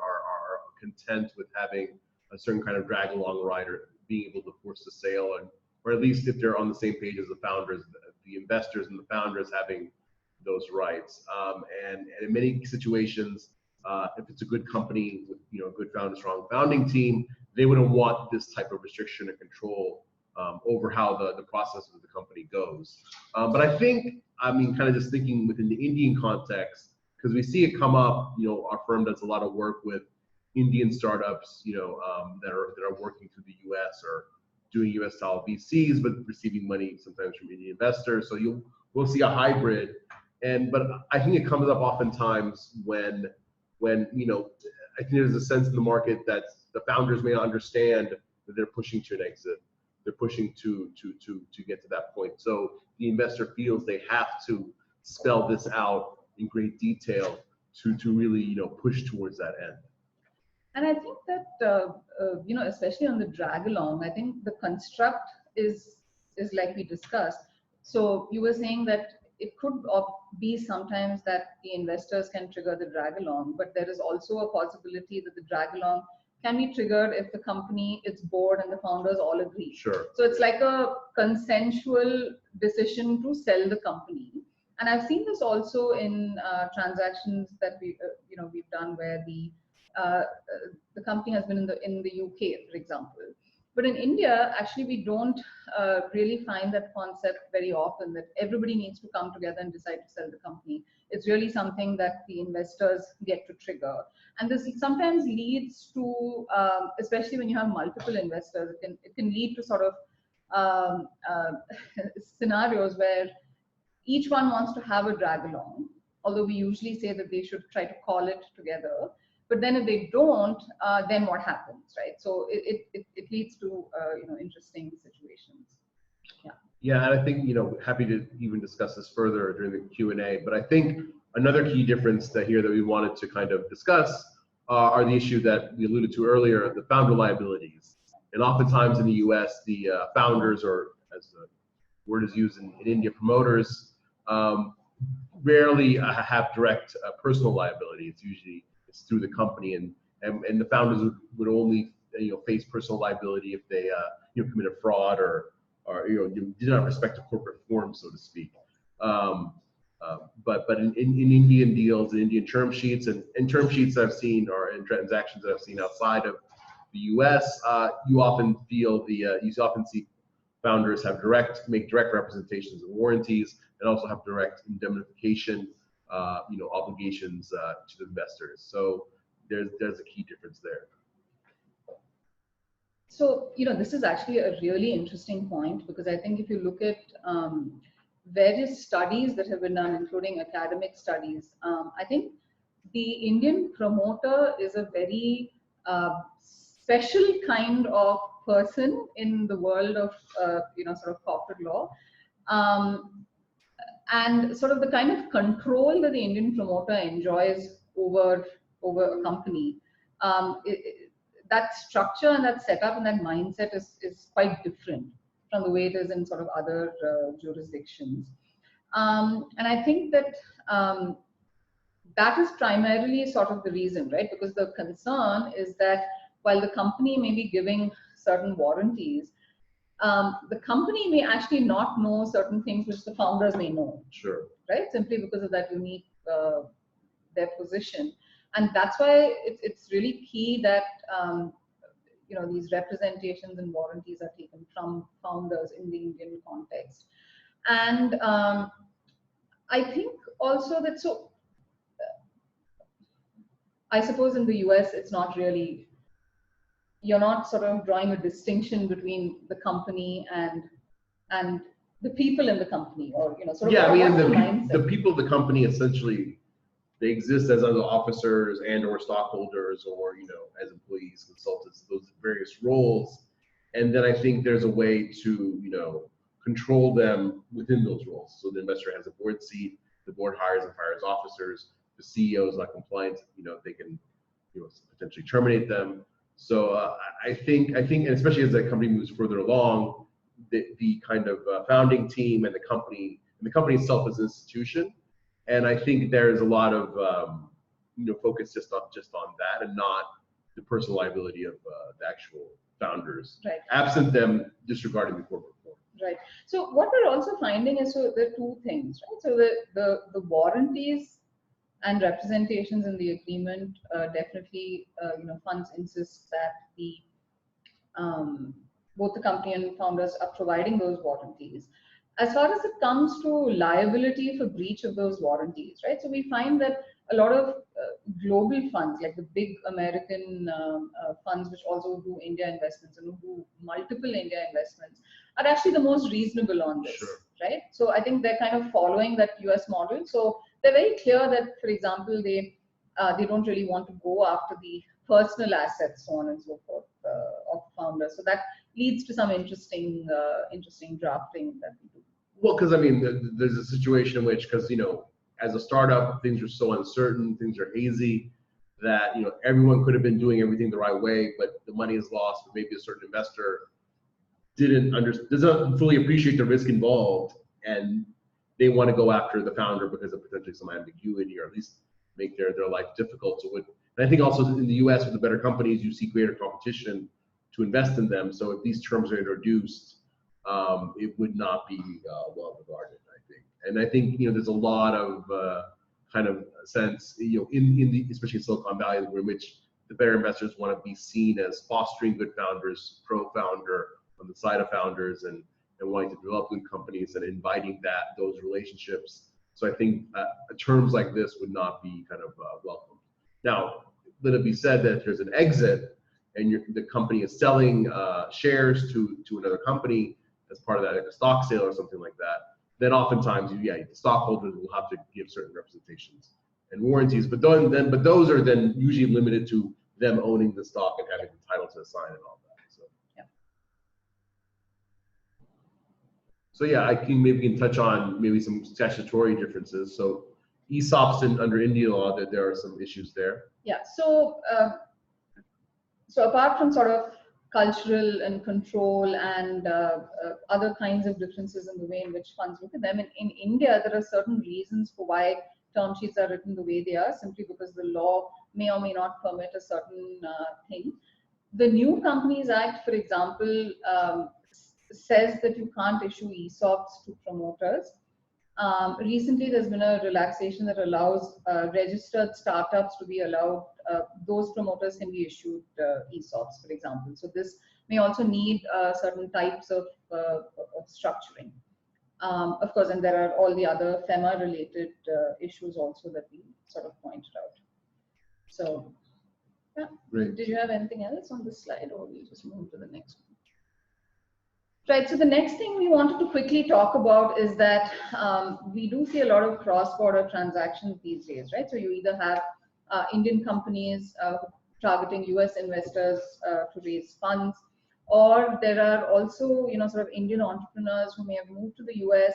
content with having a certain kind of drag along ride, or being able to force the sale, or at least if they're on the same page as the founders, the investors and the founders having those rights. And in many situations, if it's a good company with a good founder, strong founding team, they wouldn't want this type of restriction or control over how the process of the company goes. But I think, I mean, kind of just thinking within the Indian context, because we see it come up, our firm does a lot of work with Indian startups, that are working through the US or doing US style VCs, but receiving money sometimes from Indian investors. So we'll see a hybrid. But I think it comes up oftentimes when I think there's a sense in the market that the founders may not understand that they're pushing to an exit. They're pushing to get to that point. So the investor feels they have to spell this out in great detail to really push towards that end. And I think that especially on the drag along, I think the construct is like we discussed. So you were saying that it could be sometimes that the investors can trigger the drag along, but there is also a possibility that the drag along can be triggered if the company, its board, and the founders all agree. Sure. So it's like a consensual decision to sell the company. And I've seen this also in transactions that we've done where the company has been in the UK, for example. But in India, actually, we don't really find that concept very often, that everybody needs to come together and decide to sell the company. It's really something that the investors get to trigger. And this sometimes leads to, especially when you have multiple investors, it can lead to sort of scenarios where each one wants to have a drag along, although we usually say that they should try to call it together. But then if they don't, then what happens, right? So it leads to interesting situations. Yeah. Yeah, and I think happy to even discuss this further during the Q&A. But I think another key difference that we wanted to kind of discuss are the issue that we alluded to earlier, the founder liabilities. And oftentimes in the U.S., the founders, or as the word is used in India, promoters, rarely have direct personal liability. It's through the company, and the founders would only face personal liability if they commit a fraud or did not respect a corporate form, so to speak. But in Indian deals, in Indian term sheets, and term sheets I've seen, or in transactions that I've seen outside of the U.S., you often see founders make direct representations of warranties, and also have direct indemnification obligations to the investors. So there's a key difference there. So this is actually a really interesting point, because I think if you look at various studies that have been done, including academic studies, I think the Indian promoter is a very special kind of person in the world of sort of corporate law. And sort of the kind of control that the Indian promoter enjoys over a company, that structure and that setup and that mindset is quite different from the way it is in sort of other jurisdictions. And I think that that is primarily sort of the reason, right? Because the concern is that while the company may be giving certain warranties, the company may actually not know certain things which the founders may know. Sure. Right? Simply because of that unique their position. And that's why it's really key that these representations and warranties are taken from founders in the Indian context. And I think also that, so I suppose in the US, it's not really, you're not sort of drawing a distinction between the company and the people in the company, or sort of. Yeah, I mean, the people of the company essentially, they exist as other officers and/or stockholders, or as employees, consultants, those various roles. And then I think there's a way to control them within those roles. So the investor has a board seat, the board hires and fires officers, the CEO is not compliant, they can potentially terminate them. So I think, and especially as the company moves further along, the kind of founding team and the company itself is an institution. And I think there's a lot of focus just on that, and not the personal liability of the actual founders, right, absent them disregarding the corporate form. Right. So what we're also finding is, so there are two things, right? So the warranties and representations in the agreement definitely, funds insist that both the company and founders are providing those warranties. As far as it comes to liability for breach of those warranties, right? So we find that a lot of global funds, like the big American funds, which also do India investments and do multiple India investments, are actually the most reasonable on this, sure, right? So I think they're kind of following that US model. So they're very clear that, for example, they don't really want to go after the personal assets, so on and so forth, of founders. So that leads to some interesting drafting that we do. Well, because I mean, there's a situation in which, because as a startup, things are so uncertain, things are hazy, that everyone could have been doing everything the right way, but the money is lost. But maybe a certain investor doesn't fully appreciate the risk involved, and they want to go after the founder because of potentially some ambiguity, or at least make their life difficult. So And I think also in the US with the better companies, you see greater competition to invest in them. So if these terms are introduced, it would not be well regarded, I think. And I think, there's a lot of kind of sense, in the, especially in Silicon Valley, in which the better investors want to be seen as fostering good founders, pro-founder on the side of founders, and wanting to develop good companies and inviting those relationships. So I think terms like this would not be kind of welcomed. Now, let it be said that if there's an exit and the company is selling shares to another company as part of that, like a stock sale or something like that, then oftentimes, the stockholders will have to give certain representations and warranties. But those are then usually limited to them owning the stock and having the title to assign and all that. So So yeah, I think maybe we can touch on maybe some statutory differences. So ESOPs under Indian law, that there are some issues there. Yeah. So apart from sort of cultural and control and other kinds of differences in the way in which funds look at them, in India, there are certain reasons for why term sheets are written the way they are, simply because the law may or may not permit a certain thing. The New Companies Act, for example, says that you can't issue ESOPs to promoters. Recently, there's been a relaxation that allows registered startups to be allowed, those promoters can be issued ESOPs, for example. So this may also need certain types of structuring. Of course, and there are all the other FEMA-related issues also that we sort of pointed out. So, yeah. Great. Did you have anything else on this slide, or we'll just move to the next one? Right, so the next thing we wanted to quickly talk about is that we do see a lot of cross-border transactions these days, right? So you either have Indian companies targeting US investors to raise funds, or there are also, sort of Indian entrepreneurs who may have moved to the US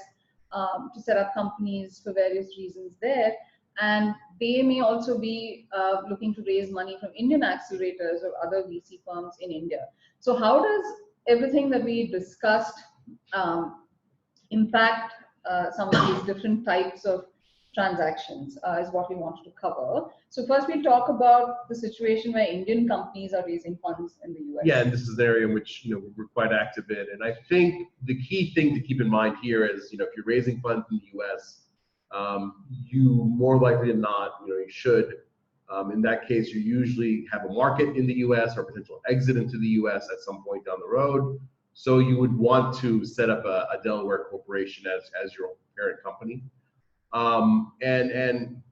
to set up companies for various reasons there, and they may also be looking to raise money from Indian accelerators or other VC firms in India. So how does everything that we discussed impact some of these different types of transactions is what we wanted to cover. So first we'll talk about the situation where Indian companies are raising funds in the US. Yeah, and this is an area in which we're quite active in. And I think the key thing to keep in mind here is if you're raising funds in the US, you more likely than not, you should. In that case, you usually have a market in the US or potential exit into the US at some point down the road. So you would want to set up a Delaware corporation as your parent company. And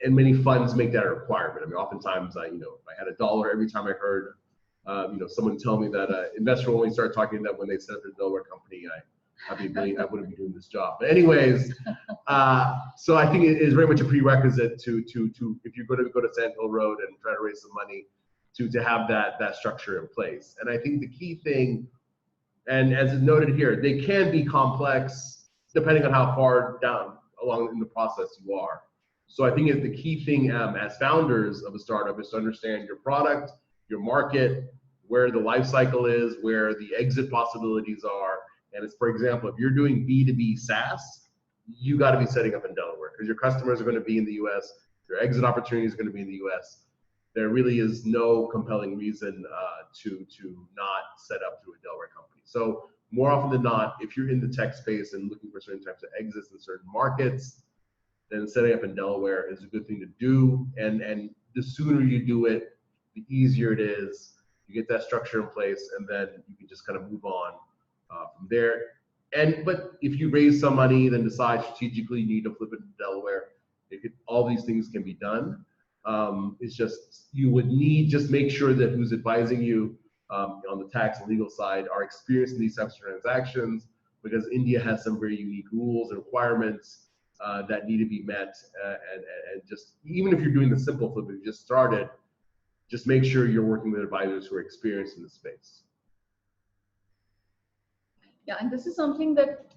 many funds make that a requirement. I mean, oftentimes I had $1 every time I heard someone tell me that an investor will only start talking to that when they set up a Delaware company. I wouldn't be doing this job. But anyways, so I think it is very much a prerequisite to if you're going to go to Sand Hill Road and try to raise some money to have that structure in place. And I think the key thing, and as noted here, they can be complex depending on how far down along in the process you are. So I think the key thing as founders of a startup is to understand your product, your market, where the life cycle is, where the exit possibilities are. And it's, for example, if you're doing B2B SaaS, you got to be setting up in Delaware because your customers are going to be in the US, your exit opportunity is going to be in the US. There really is no compelling reason to not set up through a Delaware company. So more often than not, if you're in the tech space and looking for certain types of exits in certain markets, then setting up in Delaware is a good thing to do. And the sooner you do it, the easier it is. You get that structure in place, and then you can just kind of move on from there. But if you raise some money, then decide strategically you need to flip it to Delaware, all these things can be done. It's just you would need just make sure that who's advising you on the tax and legal side are experienced in these types of transactions, because India has some very unique rules and requirements that need to be met. And just even if you're doing the simple flip, if you just started, just make sure you're working with advisors who are experienced in the space. Yeah, and this is something that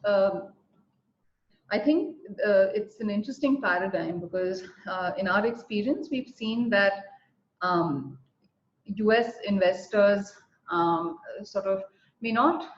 I think it's an interesting paradigm, because in our experience, we've seen that US investors sort of may not,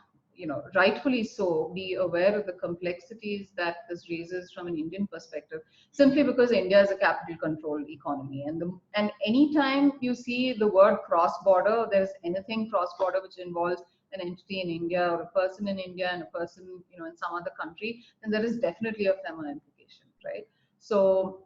rightfully so, be aware of the complexities that this raises from an Indian perspective, simply because India is a capital-controlled economy. And anytime you see the word cross-border, there's anything cross-border which involves an entity in India or a person in India and a person, in some other country, then there is definitely a FEMA implication, right? So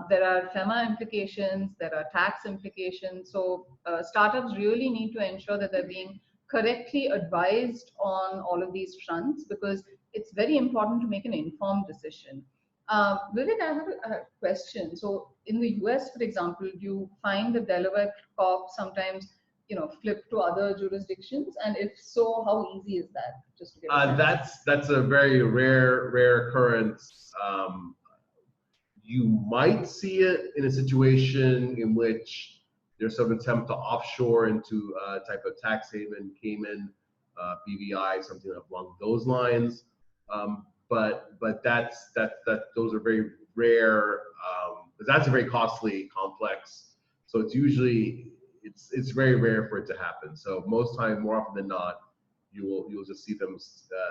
there are FEMA implications, there are tax implications. So startups really need to ensure that they're being correctly advised on all of these fronts, because it's very important to make an informed decision. Vivek, I have a question. So in the US, for example, do you find the Delaware Corp sometimes flip to other jurisdictions? And if so, how easy is that? Just to get a sense. That's a very rare occurrence. You might see it in a situation in which there's some attempt to offshore into a type of tax haven, Cayman, BVI, something along those lines. But those are very rare. That's a very costly, complex. So it's usually it's very rare for it to happen. So most times, more often than not, you'll just see them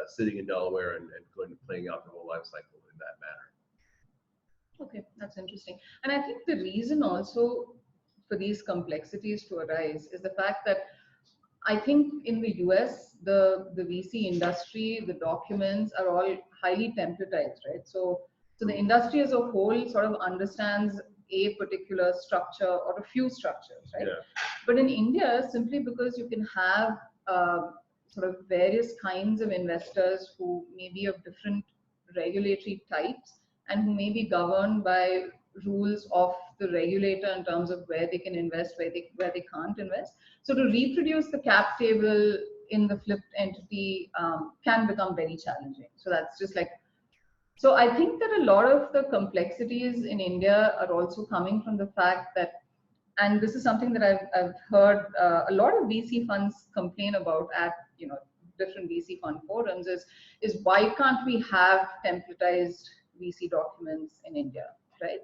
sitting in Delaware and playing out the whole life cycle in that manner. Okay, that's interesting. And I think the reason also for these complexities to arise is the fact that I think in the US, the VC industry, the documents are all highly templatized, right? So the industry as a whole sort of understands a particular structure or a few structures, right? Yeah. But in India, simply because you can have sort of various kinds of investors who may be of different regulatory types and who may be governed by rules of the regulator in terms of where they can invest, where they can't invest. So to reproduce the cap table in the flipped entity can become very challenging. So that's just like, so I think that a lot of the complexities in India are also coming from the fact that, and this is something that I've heard a lot of VC funds complain about at different VC fund forums, is why can't we have templatized VC documents in India, right?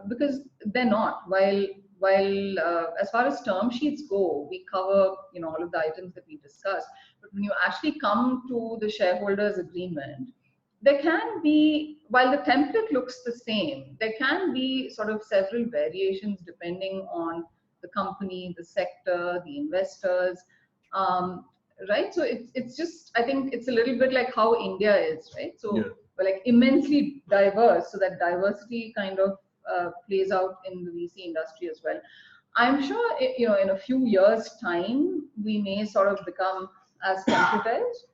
Because they're not. While as far as term sheets go, we cover all of the items that we discussed. But when you actually come to the shareholders' agreement, there can be, while the template looks the same, there can be sort of several variations depending on the company, the sector, the investors, right? So it's just, I think it's a little bit like how India is, right? So yeah. We're like immensely diverse, so that diversity kind of plays out in the VC industry as well. I'm sure in a few years' time we may sort of become as templatized,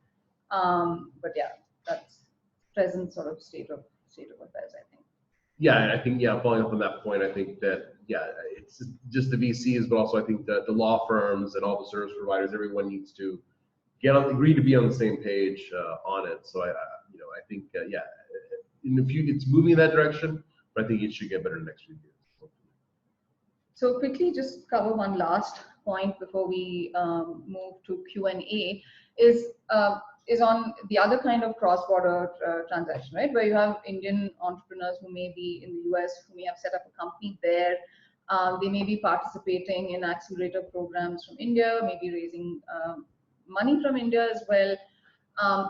but yeah, that's present sort of state of affairs, I think. Yeah, and I think following up on that point, I think that it's just the VCs, but also I think that the law firms and all the service providers, everyone needs to agree to be on the same page on it. So I think in the future it's moving in that direction, but I think it should get better in the next few years. So quickly, just cover one last point before we move to Q&A. Is on the other kind of cross-border transaction, right? Where you have Indian entrepreneurs who may be in the US, who may have set up a company there. They may be participating in accelerator programs from India, maybe raising money from India as well.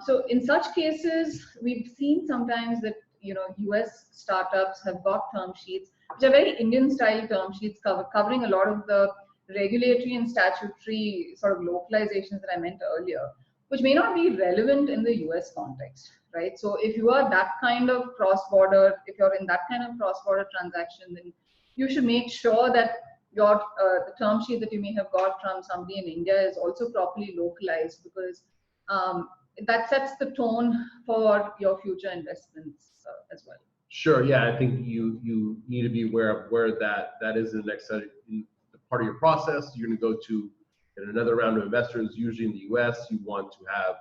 So in such cases, we've seen sometimes that US startups have got term sheets, which are very Indian-style term sheets covering a lot of the regulatory and statutory sort of localizations that I meant earlier, which may not be relevant in the US context, right? So if you are that kind of cross-border, if you're in that kind of cross-border transaction, then you should make sure that your the term sheet that you may have got from somebody in India is also properly localized, because that sets the tone for your future investments as well. Sure. Yeah, I think you need to be aware of where that is in the next part of your process. You're going to go to another round of investors. Usually in the U.S., you want to have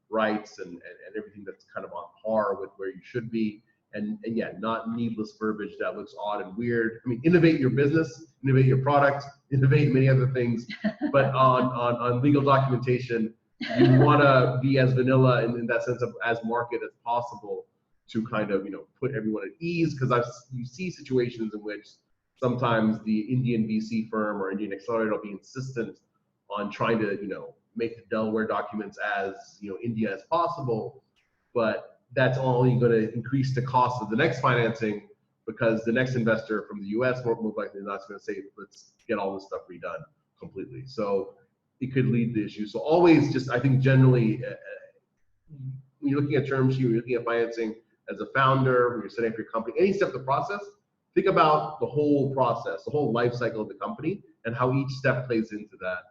rights and everything that's kind of on par with where you should be. And yeah, not needless verbiage that looks odd and weird. I mean, innovate your business, innovate your product, innovate many other things. But on legal documentation, you want to be as vanilla in that sense of as market as possible to kind of put everyone at ease, because you see situations in which sometimes the Indian VC firm or Indian accelerator will be insistent on trying to make the Delaware documents as India as possible, but that's only going to increase the cost of the next financing, because the next investor from the US more likely than not is going to say, let's get all this stuff redone completely. So it could lead to issues. So always just, I think generally, when you're looking at term sheet, when you're looking at financing as a founder, when you're setting up your company, any step of the process, think about the whole process, the whole life cycle of the company, and how each step plays into that.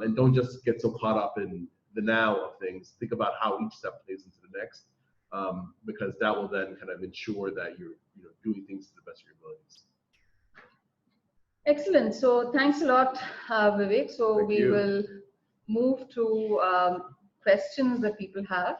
And don't just get so caught up in the now of things. Think about how each step plays into the next, because that will then kind of ensure that you're doing things to the best of your abilities. Excellent. So thanks a lot, Vivek. So Thank we you. will move to questions that people have.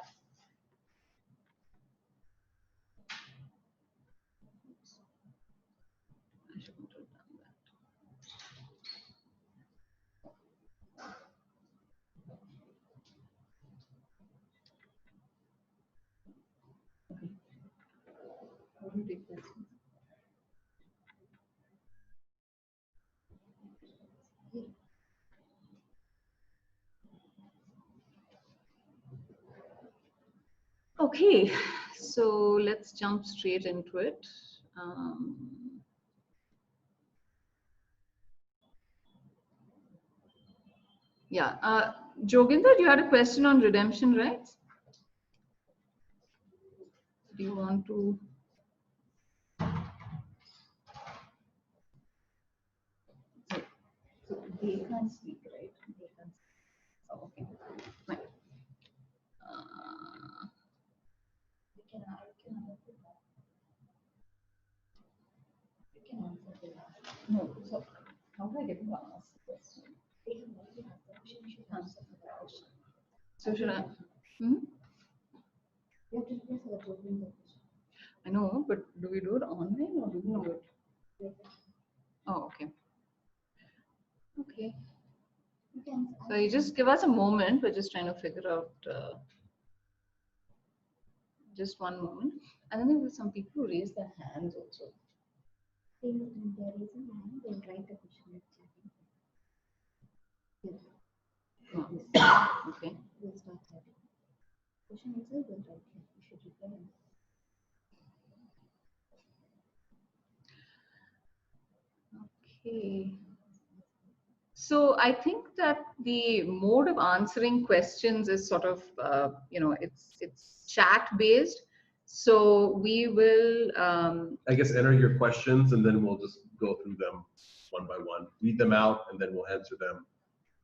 Okay, so let's jump straight into it. Yeah, Joginder, you had a question on redemption rights. Do you want to? So they can't speak, right? They can't. Oh, okay. Fine. No, so how do I get to ask the question? Answer the question. So should I? I know, but do we do it online or do we do it? Oh, okay. Okay. So you just give us a moment. We're just trying to figure out. Just one moment. And then there were some people who raised their hands also. They raise a hand, they'll write the question. Oh, okay. We'll start typing. Question answer, we'll write here. You should reply. Okay. So I think that the mode of answering questions is sort of, it's chat based. So we will. I guess enter your questions, and then we'll just go through them one by one, read them out, and then we'll answer them.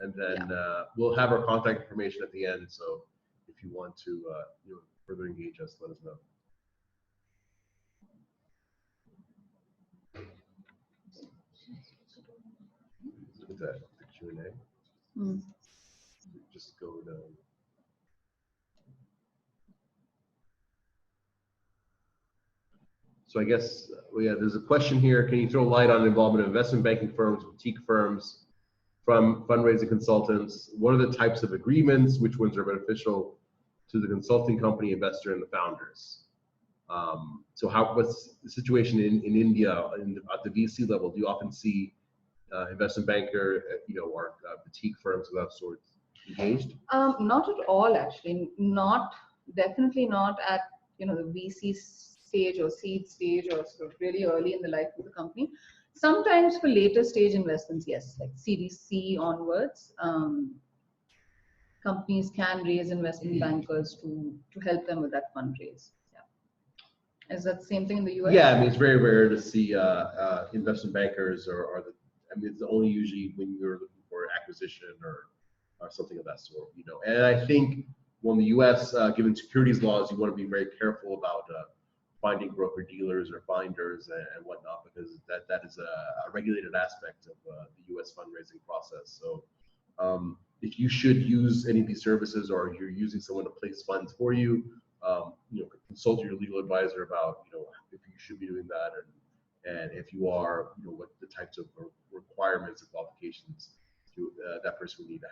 And then we'll have our contact information at the end. So if you want to further engage us, let us know. Look at that, the Q&A. Just go to. So I guess, there's a question here. Can you throw light on the involvement of investment banking firms, boutique firms, from fundraising consultants? What are the types of agreements? Which ones are beneficial to the consulting company, investor, and the founders? So what's the situation in India at the VC level? Do you often see investment banker, or boutique firms of that sort engaged? Not at all, actually. Definitely not at the VC stage or seed stage or sort of really early in the life of the company. Sometimes for later stage investments, yes, like Series C onwards, companies can raise investment bankers to help them with that fundraise. Yeah. Is that the same thing in the US? Yeah, I mean, it's very rare to see investment bankers it's only usually when you're looking for acquisition or something of that sort, And I think when the US, given securities laws, you want to be very careful about finding broker dealers or finders and whatnot, because that is a regulated aspect of the US fundraising process. So if you should use any of these services, or you're using someone to place funds for you, consult your legal advisor about if you should be doing that, and if you are, what the types of requirements and qualifications that person would need to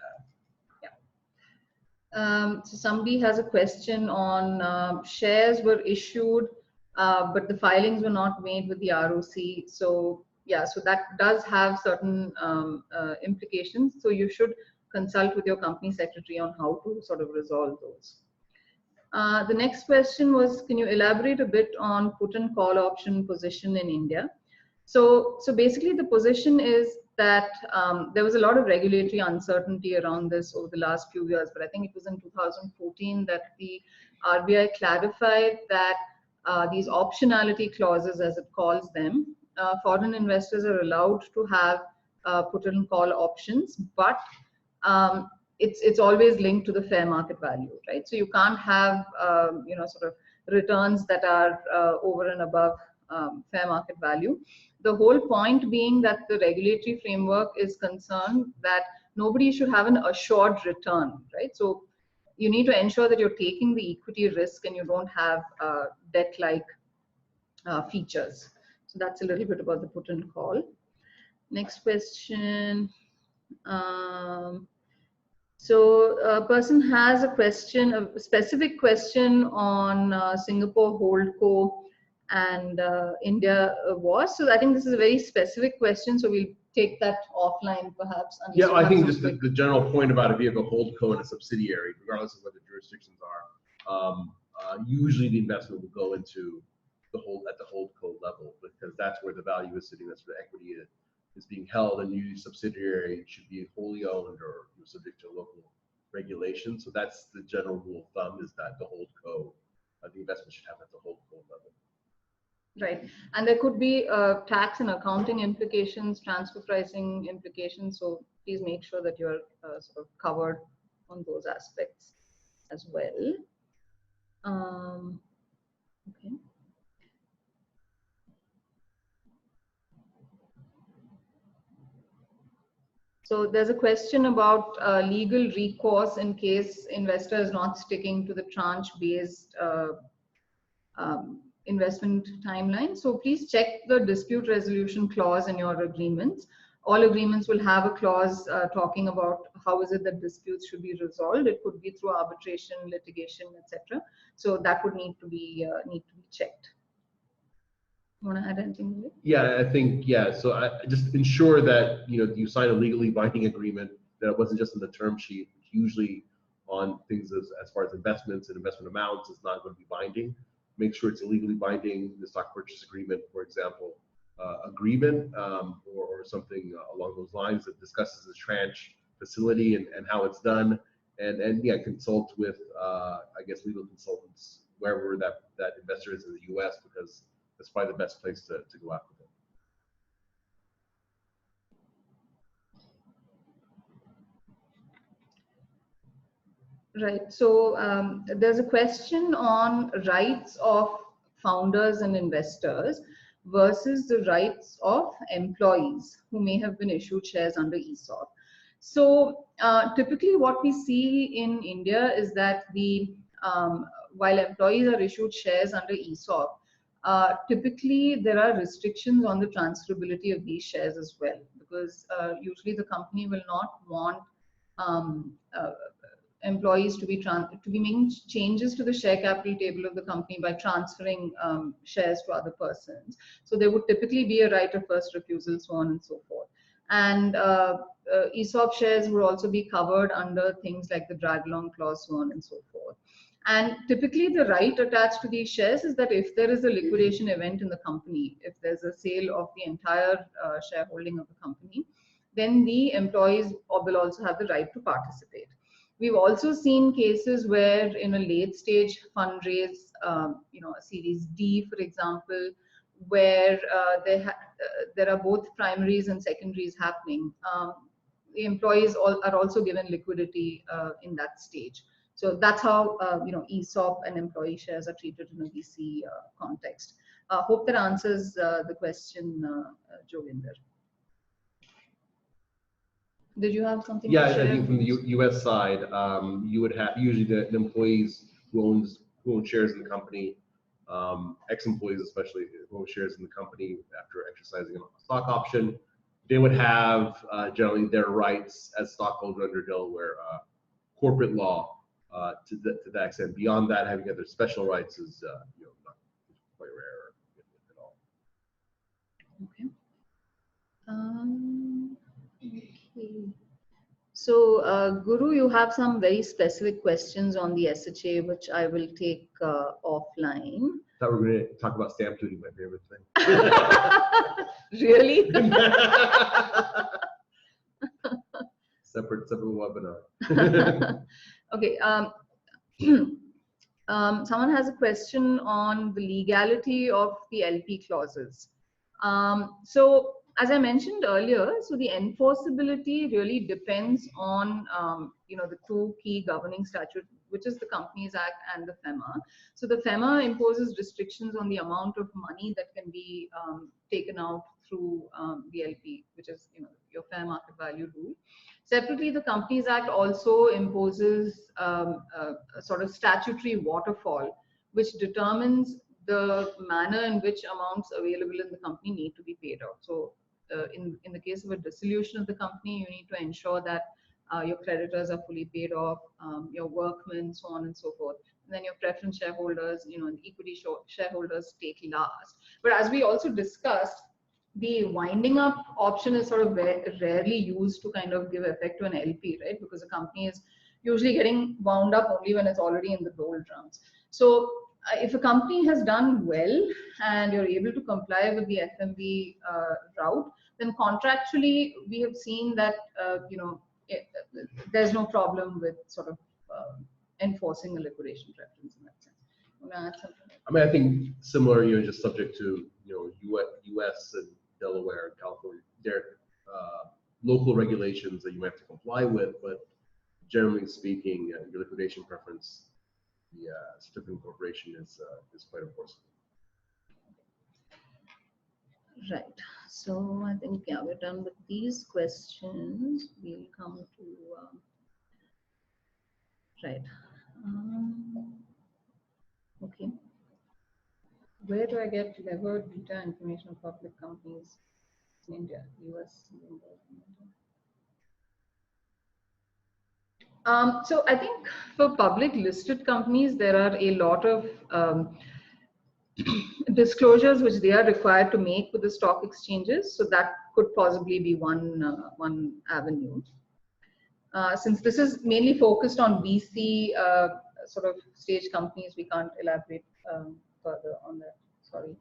have. So somebody has a question on shares were issued, but the filings were not made with the ROC. So yeah, so that does have certain implications. So you should consult with your company secretary on how to sort of resolve those. The next question was, can you elaborate a bit on put and call option position in India? So basically the position is that there was a lot of regulatory uncertainty around this over the last few years, but I think it was in 2014 that the RBI clarified that these optionality clauses, as it calls them, foreign investors are allowed to have put and call options, but it's always linked to the fair market value, right? So you can't have sort of returns that are over and above fair market value. The whole point being that the regulatory framework is concerned that nobody should have an assured return, right? So you need to ensure that you're taking the equity risk and you don't have debt-like features. So that's a little bit about the put and call. Next question. So a person has a question, a specific question on Singapore Holdco and India was. So I think this is a very specific question. So we'll take that offline perhaps. Yeah, I think just the general point about a vehicle holdco and a subsidiary, regardless of what the jurisdictions are, usually the investment will go into the holdco level because that's where the value is sitting. That's where the equity is being held, and usually subsidiary should be wholly owned or subject to local regulation. So that's the general rule of thumb, is that the holdco, the investment should have at the holdco level. Right, and there could be tax and accounting implications, transfer pricing implications. So please make sure that you're sort of covered on those aspects as well. Okay. So there's a question about legal recourse in case investor is not sticking to the tranche-based investment timeline. So please check the dispute resolution clause in your agreements. All agreements will have a clause talking about how is it that disputes should be resolved. It could be through arbitration, litigation, etc. So that would need to be checked. You want to add anything? Yeah, I think, yeah. So I just ensure that you sign a legally binding agreement, that it wasn't just in the term sheet, which usually on things as far as investments and investment amounts is not going to be binding. Make sure it's a legally binding, the stock purchase agreement, for example, agreement or something along those lines that discusses the tranche facility and how it's done, and yeah, consult with I guess legal consultants wherever that investor is in the U.S. because that's probably the best place to go after them. Right. So there's a question on rights of founders and investors versus the rights of employees who may have been issued shares under ESOP. So typically what we see in India is that while employees are issued shares under ESOP, typically there are restrictions on the transferability of these shares as well, because usually the company will not want employees to be making changes to the share capital table of the company by transferring shares to other persons. So there would typically be a right of first refusal, so on and so forth. And ESOP shares would also be covered under things like the drag along clause, so on and so forth. And typically the right attached to these shares is that if there is a liquidation event in the company, if there's a sale of the entire shareholding of the company, then the employees will also have the right to participate. We've also seen cases where in a late stage fundraise, a Series D, for example, where there are both primaries and secondaries happening. The employees are also given liquidity in that stage. So that's how ESOP and employee shares are treated in a VC context. Hope that answers the question, Jovinder. Did you have something? Yeah, to share? I think from the U.S. side, you would have usually the employees who own shares in the company, ex-employees especially who own shares in the company after exercising a stock option, they would have generally their rights as stockholders under Delaware corporate law to that extent. Beyond that, having other special rights is not quite rare at all. Okay. Okay. So, Guru, you have some very specific questions on the SHA, which I will take offline. I thought we were going to talk about stamp duty, my favorite thing. Really? separate webinar. Okay. Someone has a question on the legality of the LP clauses. So, as I mentioned earlier, so the enforceability really depends on the two key governing statutes, which is the Companies Act and the FEMA. So the FEMA imposes restrictions on the amount of money that can be taken out through the LP, which is your fair market value rule. Separately, the Companies Act also imposes a sort of statutory waterfall, which determines the manner in which amounts available in the company need to be paid out. So in the case of a dissolution of the company, you need to ensure that your creditors are fully paid off, your workmen, so on and so forth. And then your preference shareholders, and equity shareholders take last. But as we also discussed, the winding up option is sort of rarely used to kind of give effect to an LP, right? Because a company is usually getting wound up only when it's already in the doldrums. So if a company has done well and you're able to comply with the FMV route, then contractually we have seen that there's no problem with sort of enforcing a liquidation preference in that sense. I mean, I think similar, just subject to U.S. and Delaware and California, there are local regulations that you have to comply with, but generally speaking, your liquidation preference, the certificate of incorporation is quite enforceable. Right. So I think we're done with these questions. We'll come to right. Okay. Where do I get levered beta information of public companies in India, US, India? So I think for public listed companies, there are a lot of disclosures which they are required to make with the stock exchanges. So that could possibly be one avenue. Since this is mainly focused on VC sort of stage companies, we can't elaborate further on that. Sorry.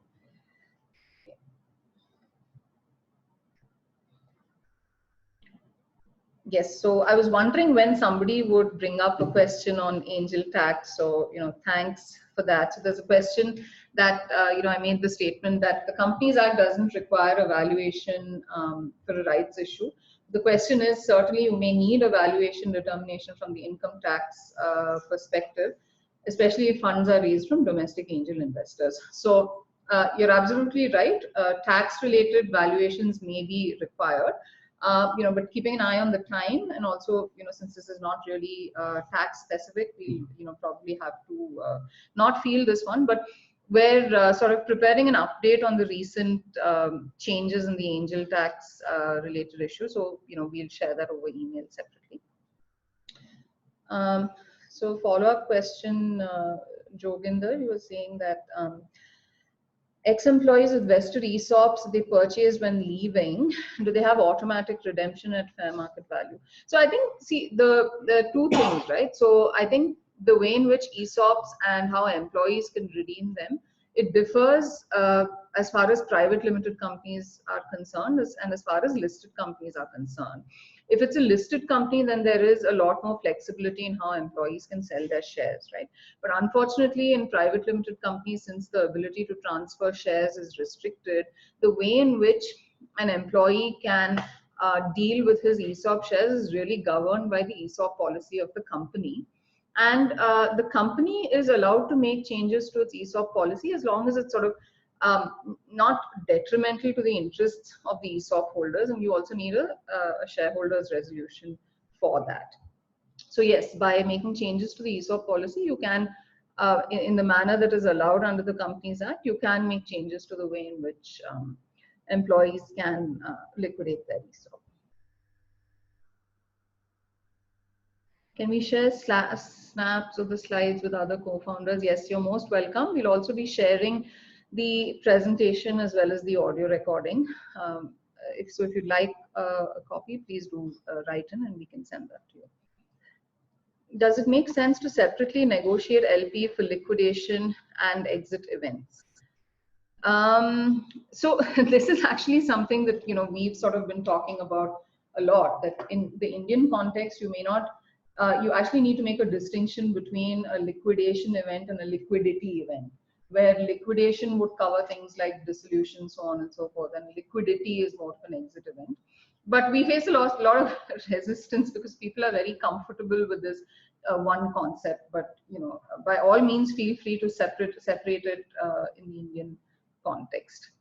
Yes, so I was wondering when somebody would bring up a question on angel tax. So, thanks for that. So there's a question that, I made the statement that the Companies Act doesn't require a valuation for a rights issue. The question is, certainly you may need a valuation determination from the income tax perspective, especially if funds are raised from domestic angel investors. So you're absolutely right. Tax-related valuations may be required. But keeping an eye on the time, and also, since this is not really tax specific, we, probably have to not feel this one, but we're sort of preparing an update on the recent changes in the angel tax related issue. So, we'll share that over email separately. So follow-up question, Joginder, you were saying that ex-employees with vested ESOPs they purchase when leaving, do they have automatic redemption at fair market value? So I think, see, the two things, right? So I think the way in which ESOPs and how employees can redeem them, it differs as far as private limited companies are concerned and as far as listed companies are concerned. If it's a listed company, then there is a lot more flexibility in how employees can sell their shares, right? But unfortunately, in private limited companies, since the ability to transfer shares is restricted, the way in which an employee can deal with his ESOP shares is really governed by the ESOP policy of the company. And the company is allowed to make changes to its ESOP policy as long as it's sort of not detrimental to the interests of the ESOP holders, and you also need a shareholders resolution for that. So yes, by making changes to the ESOP policy, you can, in the manner that is allowed under the Companies Act, you can make changes to the way in which employees can liquidate their ESOP. Can we share snaps of the slides with other co-founders? Yes, you're most welcome. We'll also be sharing the presentation as well as the audio recording. if you'd like a copy, please do write in and we can send that to you. Does it make sense to separately negotiate LP for liquidation and exit events? So this is actually something that we've sort of been talking about a lot. That in the Indian context, you may not. You actually need to make a distinction between a liquidation event and a liquidity event, where liquidation would cover things like dissolution, so on and so forth, and liquidity is more of an exit event. But we face a lot of resistance because people are very comfortable with this one concept. But by all means, feel free to separate it in the Indian context.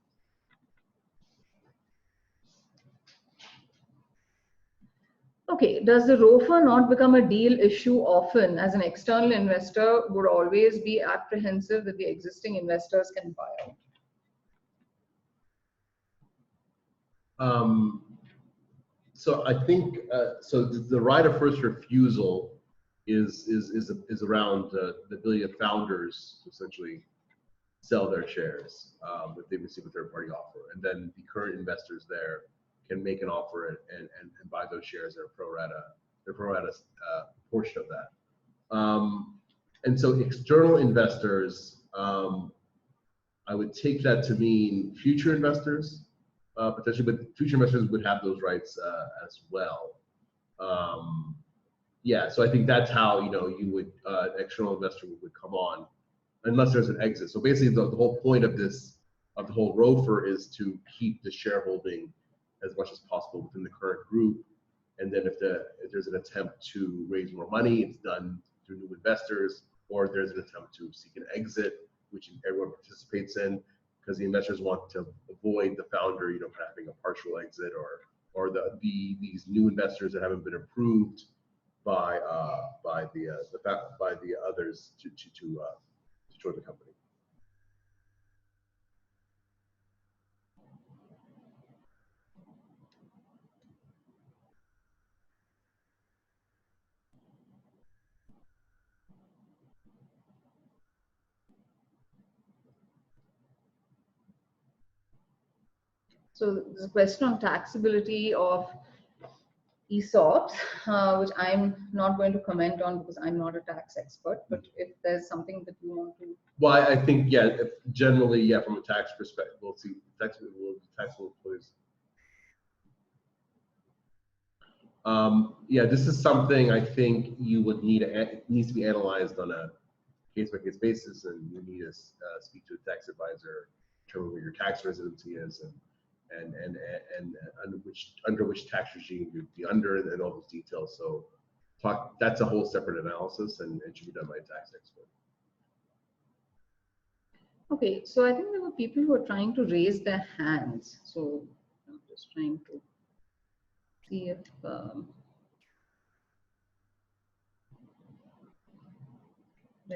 Okay, does the ROFR not become a deal issue often, as an external investor would always be apprehensive that the existing investors can buy out? So I think so. The right of first refusal is around the ability of founders to essentially sell their shares if they receive a third-party offer, and then the current investors there can make an offer and buy those shares at a pro rata portion of that. And so external investors, I would take that to mean future investors. Potentially, but future investors would have those rights as well. Yeah, so I think that's how you would external investor would come on, unless there's an exit. So basically, the whole point of the whole ROFR is to keep the shareholding as much as possible within the current group, and then if there's an attempt to raise more money, it's done through new investors, or if there's an attempt to seek an exit, which everyone participates in, because the investors want to avoid the founder, having a partial exit, or these new investors that haven't been approved by the others to join the company. So there's a question on taxability of ESOPs, which I'm not going to comment on because I'm not a tax expert. But if there's something that you want to, well, I think generally, from a tax perspective, we'll see taxable employees. This is something I think you would it needs to be analyzed on a case-by-case basis, and you need to speak to a tax advisor, determine what your tax residency is, and under which tax regime you'd be under, and all those details. So that's a whole separate analysis, and it should be done by a tax expert. Okay, so I think there were people who are trying to raise their hands. So I'm just trying to see if I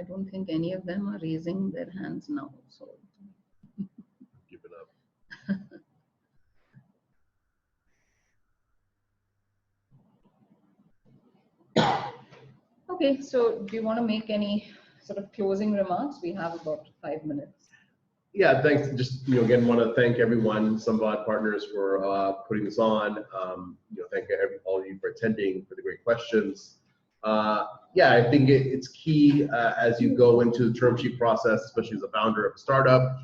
don't think any of them are raising their hands now. So give it up. Okay, so do you want to make any sort of closing remarks? We have about 5 minutes. Yeah, thanks. Just again, want to thank everyone, Samvad Partners, for putting this on. Thank all of you for attending, for the great questions. I think it's key as you go into the term sheet process, especially as a founder of a startup,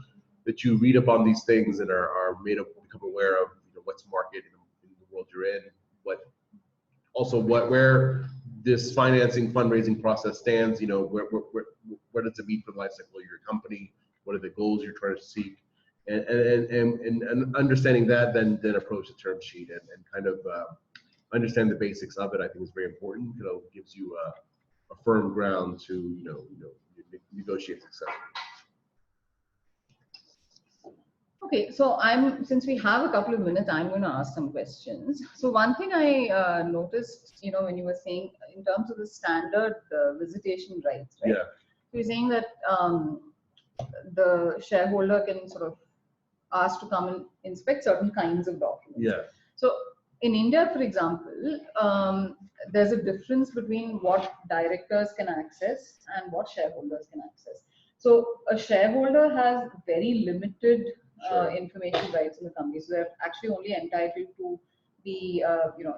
that you read up on these things and are become aware of what's market in the world you're in, where this fundraising process stands. Where does it mean for the life cycle of your company? What are the goals you're trying to seek? And understanding that, then approach the term sheet and kind of understand the basics of it. I think is very important. It gives you a firm ground to negotiate successfully. Okay, so since we have a couple of minutes, I'm going to ask some questions. So one thing I noticed, when you were saying in terms of the standard visitation rights, right? Yeah. So you're saying that the shareholder can sort of ask to come and inspect certain kinds of documents. Yeah. So in India, for example, there's a difference between what directors can access and what shareholders can access. So a shareholder has very limited information rights in the company. So they're actually only entitled to the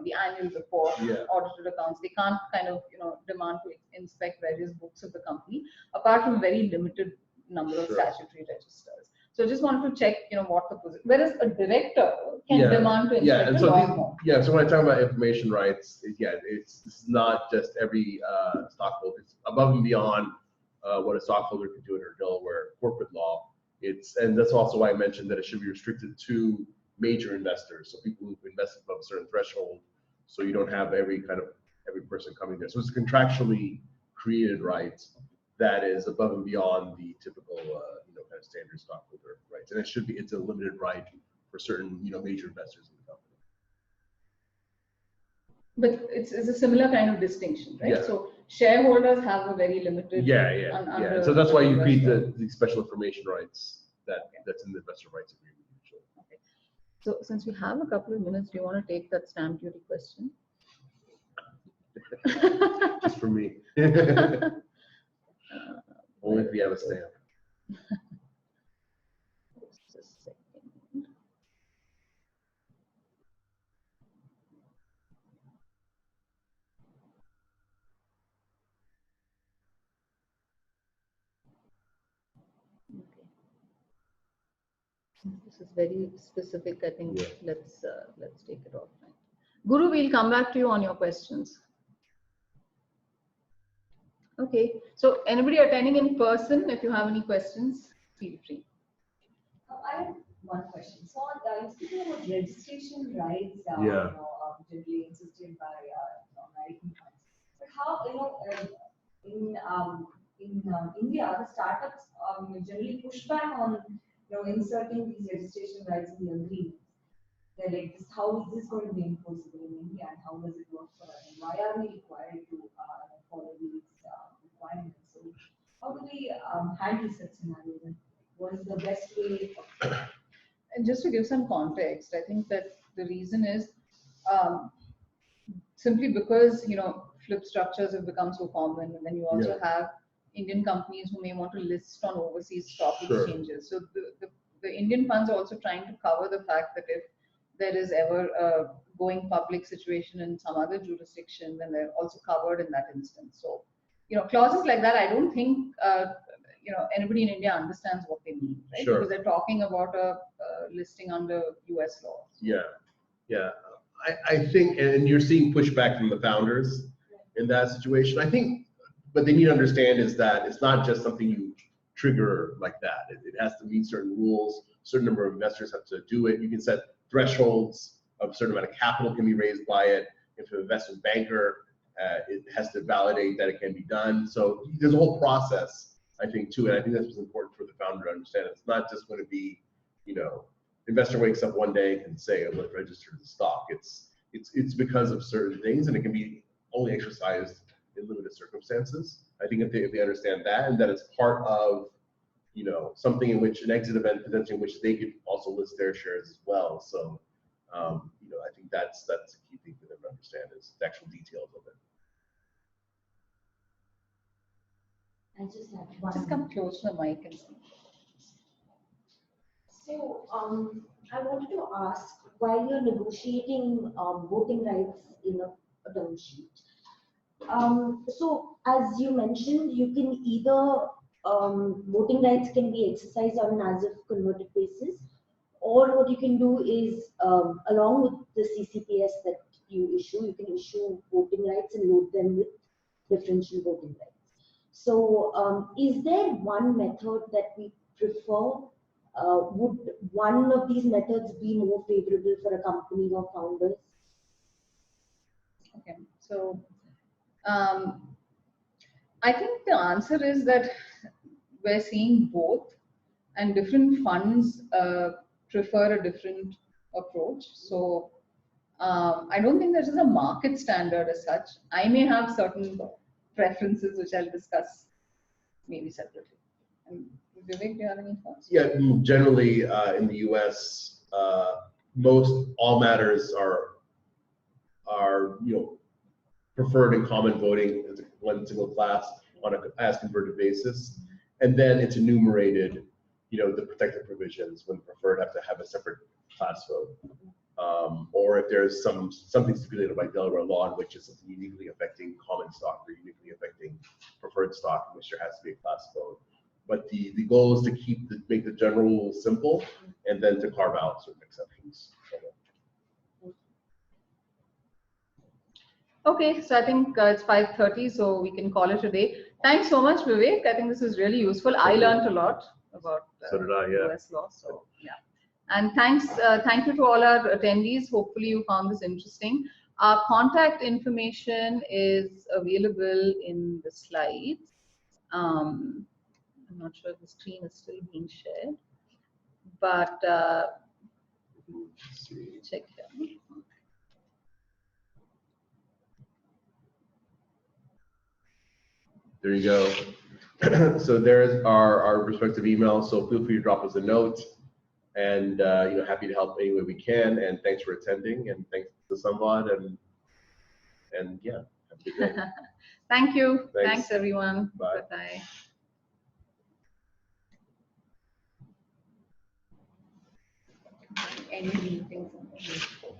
the annual report, audited accounts. They can't kind of demand to inspect various books of the company, apart from a very limited number of statutory registers. So I just wanted to check what the position. Whereas a director can demand to inspect a lot more. Yeah. So when I talk about information rights, it's not just every stockholder. It's above and beyond what a stockholder can do under Delaware corporate law. And that's also why I mentioned that it should be restricted to major investors, so people who've invested above a certain threshold, so you don't have every person coming there. So it's a contractually created right that is above and beyond the typical kind of standard stockholder rights, and it's a limited right for certain major investors in the company. But it's a similar kind of distinction, right? So shareholders have a very limited. So that's why you create the special information rights that's in the investor rights agreement. Okay. So since we have a couple of minutes, do you want to take that stamp duty question? Just for me. Only if we have a stamp. Just a second. Okay. This is very specific. I think let's take it offline. Guru, we'll come back to you on your questions. Okay. So anybody attending in person, if you have any questions, feel free. I have one question. So, you speaking about registration rights, generally insisted by American funds. But how in India, the startups generally push back on inserting these registration rights in the agreements. They're like, how is this going to be enforceable in India, and how does it work for us? And why are we required to follow these requirements? So, how do we handle such scenarios? And what is the best way? And just to give some context, I think that the reason is simply because flip structures have become so common, and then you also have Indian companies who may want to list on overseas stock exchanges. So the Indian funds are also trying to cover the fact that if there is ever a going public situation in some other jurisdiction, then they're also covered in that instance. So clauses like that, I don't think anybody in India understands what they mean, right? Because they're talking about a listing under US law. I think, and you're seeing pushback from the founders in that situation. I think what they need to understand is that it's not just something you trigger like that. It has to meet certain rules. A certain number of investors have to do it. You can set thresholds of a certain amount of capital can be raised by it. If an investment banker, it has to validate that it can be done. So there's a whole process, I think, to it. I think that's what's important for the founder to understand. It's not just going to be, investor wakes up one day and can say, "Oh, let's register the stock." It's because of certain things, and it can be only exercised in limited circumstances. I think if they understand that, and that it's part of something in which an exit event potentially in which they could also list their shares as well. So I think that's a key thing for them to understand is the actual details of it. I just have one. Just come close to the mic and speak. So I wanted to ask, while you're negotiating voting rights in a term sheet, so as you mentioned, you can either voting rights can be exercised on an as-if converted basis, or what you can do is, along with the CCPS that you can issue voting rights and load them with differential voting rights. So is there one method that we prefer? Would one of these methods be more favorable for a company or founders? Okay, so I think the answer is that we're seeing both, and different funds prefer a different approach. So I don't think there's a market standard as such. I may have certain preferences which I'll discuss maybe separately. And Vivek, do you have any thoughts? Yeah, generally in the US, all matters are preferred in common voting as one single class on a as converted basis, and then it's enumerated the protected provisions when the preferred have to have a separate class vote. Or if there's something stipulated by Delaware law in which is something uniquely affecting common stock or uniquely affecting preferred stock, in which there has to be a class vote. But the goal is to make the general rule simple and then to carve out certain exceptions. Okay, so I think it's 5:30, so we can call it a day. Thanks so much, Vivek. I think this is really useful. I learned a lot about So did I, yeah. US law. So yeah, and thank you to all our attendees. Hopefully you found this interesting. Our contact information is available in the slides. I'm not sure if the screen is still being shared, but check here. There you go. So there's our respective emails. So feel free to drop us a note, and happy to help any way we can. And thanks for attending, and thanks to Samvad, and yeah, have a good day. Thank you. Thanks. Thanks everyone. Bye. Bye. Any meetings?